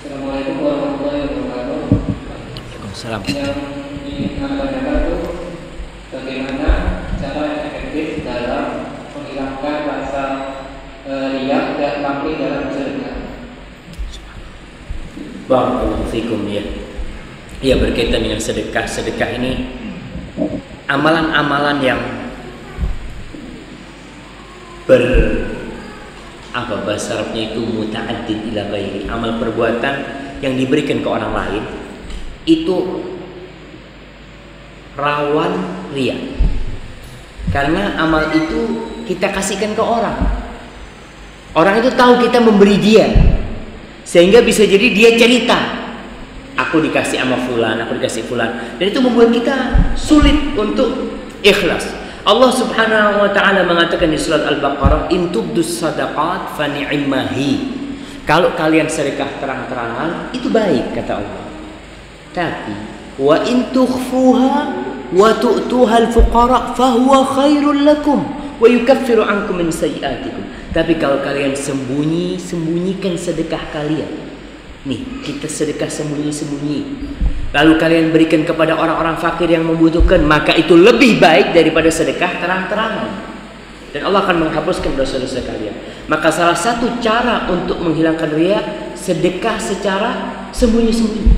Assalamualaikum warahmatullahi wabarakatuh. Waalaikumsalam. Yang ingin Anda tanyakan itu bagaimana cara yang efektif dalam menghilangkan rasa riya dan tampil dalam bersedekah. Barakallahu fikum ya. Ya, berkaitan dengan sedekah. Sedekah ini amalan-amalan yang bahasa Arabnya itu muta'addid ila ghairi, amal perbuatan yang diberikan ke orang lain itu rawan riya. Karena amal itu kita kasihkan ke orang. Orang itu tahu kita memberi dia, sehingga bisa jadi dia cerita, aku dikasih sama fulan, aku dikasih fulan, dan itu membuat kita sulit untuk ikhlas. Allah Subhanahu wa taala mengatakan di surat Al-Baqarah, "In tubdus shadaqat fa ni'mahi." Kalau kalian sedekah terang-terangan itu baik kata Allah. Tapi wa in tukhfuha wa tu'tuha al-fuqara fa huwa khairul lakum wa yukaffiru ankum min sayyi'atikum. Tapi kalau kalian sembunyikan sedekah kalian. Nih, kita sedekah sembunyi-sembunyi. Lalu kalian berikan kepada orang-orang fakir yang membutuhkan, maka itu lebih baik daripada sedekah terang-terangan. Dan Allah akan menghapuskan dosa-dosa kalian. Maka salah satu cara untuk menghilangkan riya, sedekah secara sembunyi-sembunyi.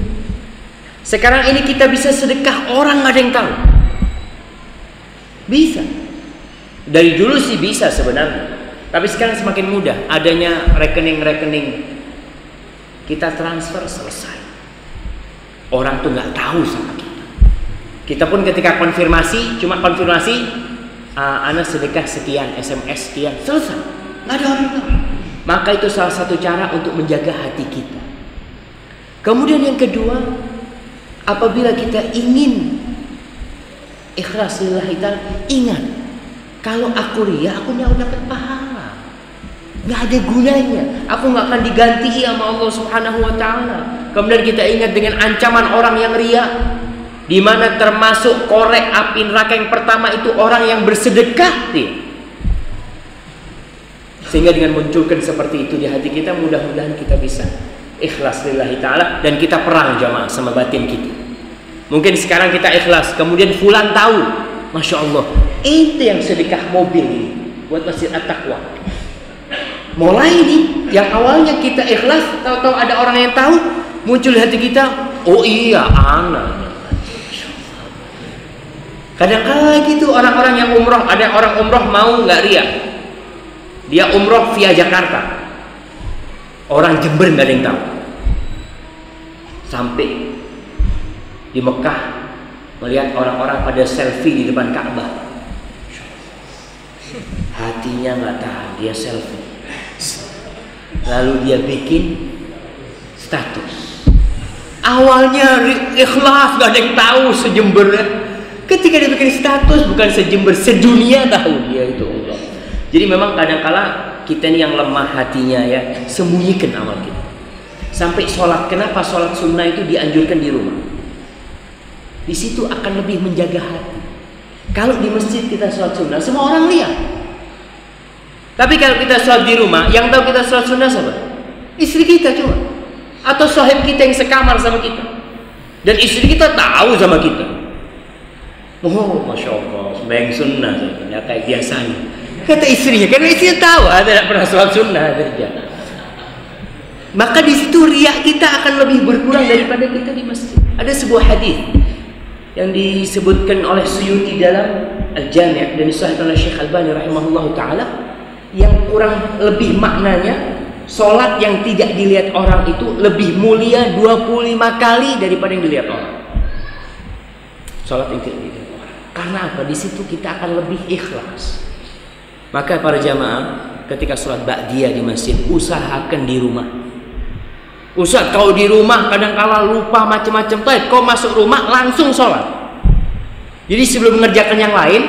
Sekarang ini kita bisa sedekah orang nggak ada yang tahu. Bisa. Dari dulu sih bisa sebenarnya. Tapi sekarang semakin mudah. Adanya rekening-rekening. Kita transfer, selesai. Orang tuh nggak tahu sama kita. Kita pun ketika konfirmasi, cuma konfirmasi, ana sedekah sekian, SMS sekian, selesai. Nggak ada orang tahu. Maka itu salah satu cara untuk menjaga hati kita. Kemudian yang kedua, apabila kita ingin ikhlas lillahi ta'ala, ingat, kalau aku riya, aku nggak dapat pahala. Nggak ada gunanya. Aku nggak akan diganti sama Allah Subhanahu wa taala. Kemudian kita ingat dengan ancaman orang yang riya, di mana termasuk korek api neraka yang pertama itu orang yang bersedekah dia. Sehingga dengan munculkan seperti itu di hati kita, mudah-mudahan kita bisa ikhlas lillahi ta'ala, dan kita perang jamaah sama batin kita. Mungkin sekarang kita ikhlas, kemudian fulan tahu, Masya Allah, itu yang sedekah mobil ini buat Masjid At-Taqwa. Mulai nih, yang awalnya kita ikhlas, tahu-tahu ada orang yang tahu, muncul di hati kita, oh iya, anak. Kadang-kadang gitu orang-orang yang umroh, ada orang umroh mau nggak riya, dia umroh via Jakarta. Orang Jember nggak ada yang tahu. Sampai di Mekah melihat orang-orang pada selfie di depan Ka'bah. Hatinya nggak tahan, dia selfie. Lalu dia bikin status. Awalnya ikhlas, gak ada yang tahu sejember. Ketika dia bikin status, bukan sejember, sedunia tahu dia itu Allah. Jadi memang kadang-kala kita ini yang lemah hatinya ya, sembunyikan amal kita. Sampai sholat, kenapa sholat sunnah itu dianjurkan di rumah? Di situ akan lebih menjaga hati. Kalau di masjid kita sholat sunnah, semua orang lihat. Tapi kalau kita sholat di rumah, yang tahu kita sholat sunnah siapa? Istri kita cuma. Atau sahib kita yang sekamar sama kita. Dan istri kita tahu sama kita. Oh, Masya Allah, sembahyang sunnah saja, kayak biasanya. Kata istrinya, karena istrinya tahu, tidak pernah sholat sunnah saja. Maka di situ riak kita akan lebih berkurang daripada kita di masjid. Ada sebuah hadis yang disebutkan oleh Suyuti dalam Al-Jami' dan disahihkan oleh Syekh Albani rahimahullahu taala, yang kurang lebih maknanya, sholat yang tidak dilihat orang itu lebih mulia 25 kali daripada yang dilihat orang. Sholat yang tidak dilihat orang. Karena apa? Di situ kita akan lebih ikhlas. Maka para jamaah, ketika sholat ba'diyah di masjid, usahakan di rumah. Ustaz, kau di rumah kadang-kala lupa macam-macam. Tapi kau masuk rumah langsung sholat. Jadi sebelum mengerjakan yang lain,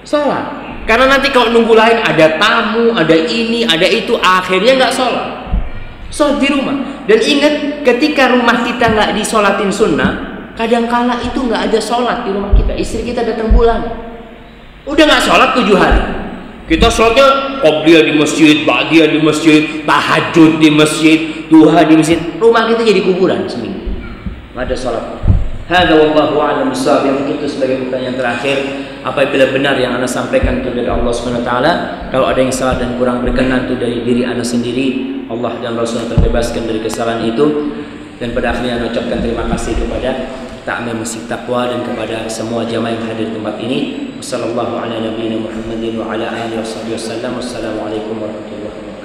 sholat. Karena nanti kalau nunggu lain, ada tamu, ada ini, ada itu, akhirnya nggak sholat. Sholat di rumah. Dan ingat, ketika rumah kita nggak disolatin sunnah, kadang-kala itu nggak ada sholat di rumah kita. Istri kita datang bulan, udah nggak sholat 7 hari. Kita sholatnya qobliyah di masjid, ba'diyah di masjid, tahajud di masjid, duha di masjid. Rumah kita jadi kuburan seminggu, nggak ada sholat. Hadza wallahu a'lam bishawab. Yang itu sebagai pertanyaan terakhir. Apabila benar yang Anda sampaikan itu dari Allah Subhanahu wa taala, kalau ada yang salah dan kurang berkenan itu dari diri Anda sendiri, Allah dan Rasul terbebaskan dari kesalahan itu. Dan pada akhirnya Anda ucapkan terima kasih kepada Ta'mir Masjid Taqwa dan kepada semua jamaah yang hadir di tempat ini. Wassallallahu ala nabiyina Muhammadin wa ala alihi wasallam. Wassalamualaikum warahmatullahi wabarakatuh.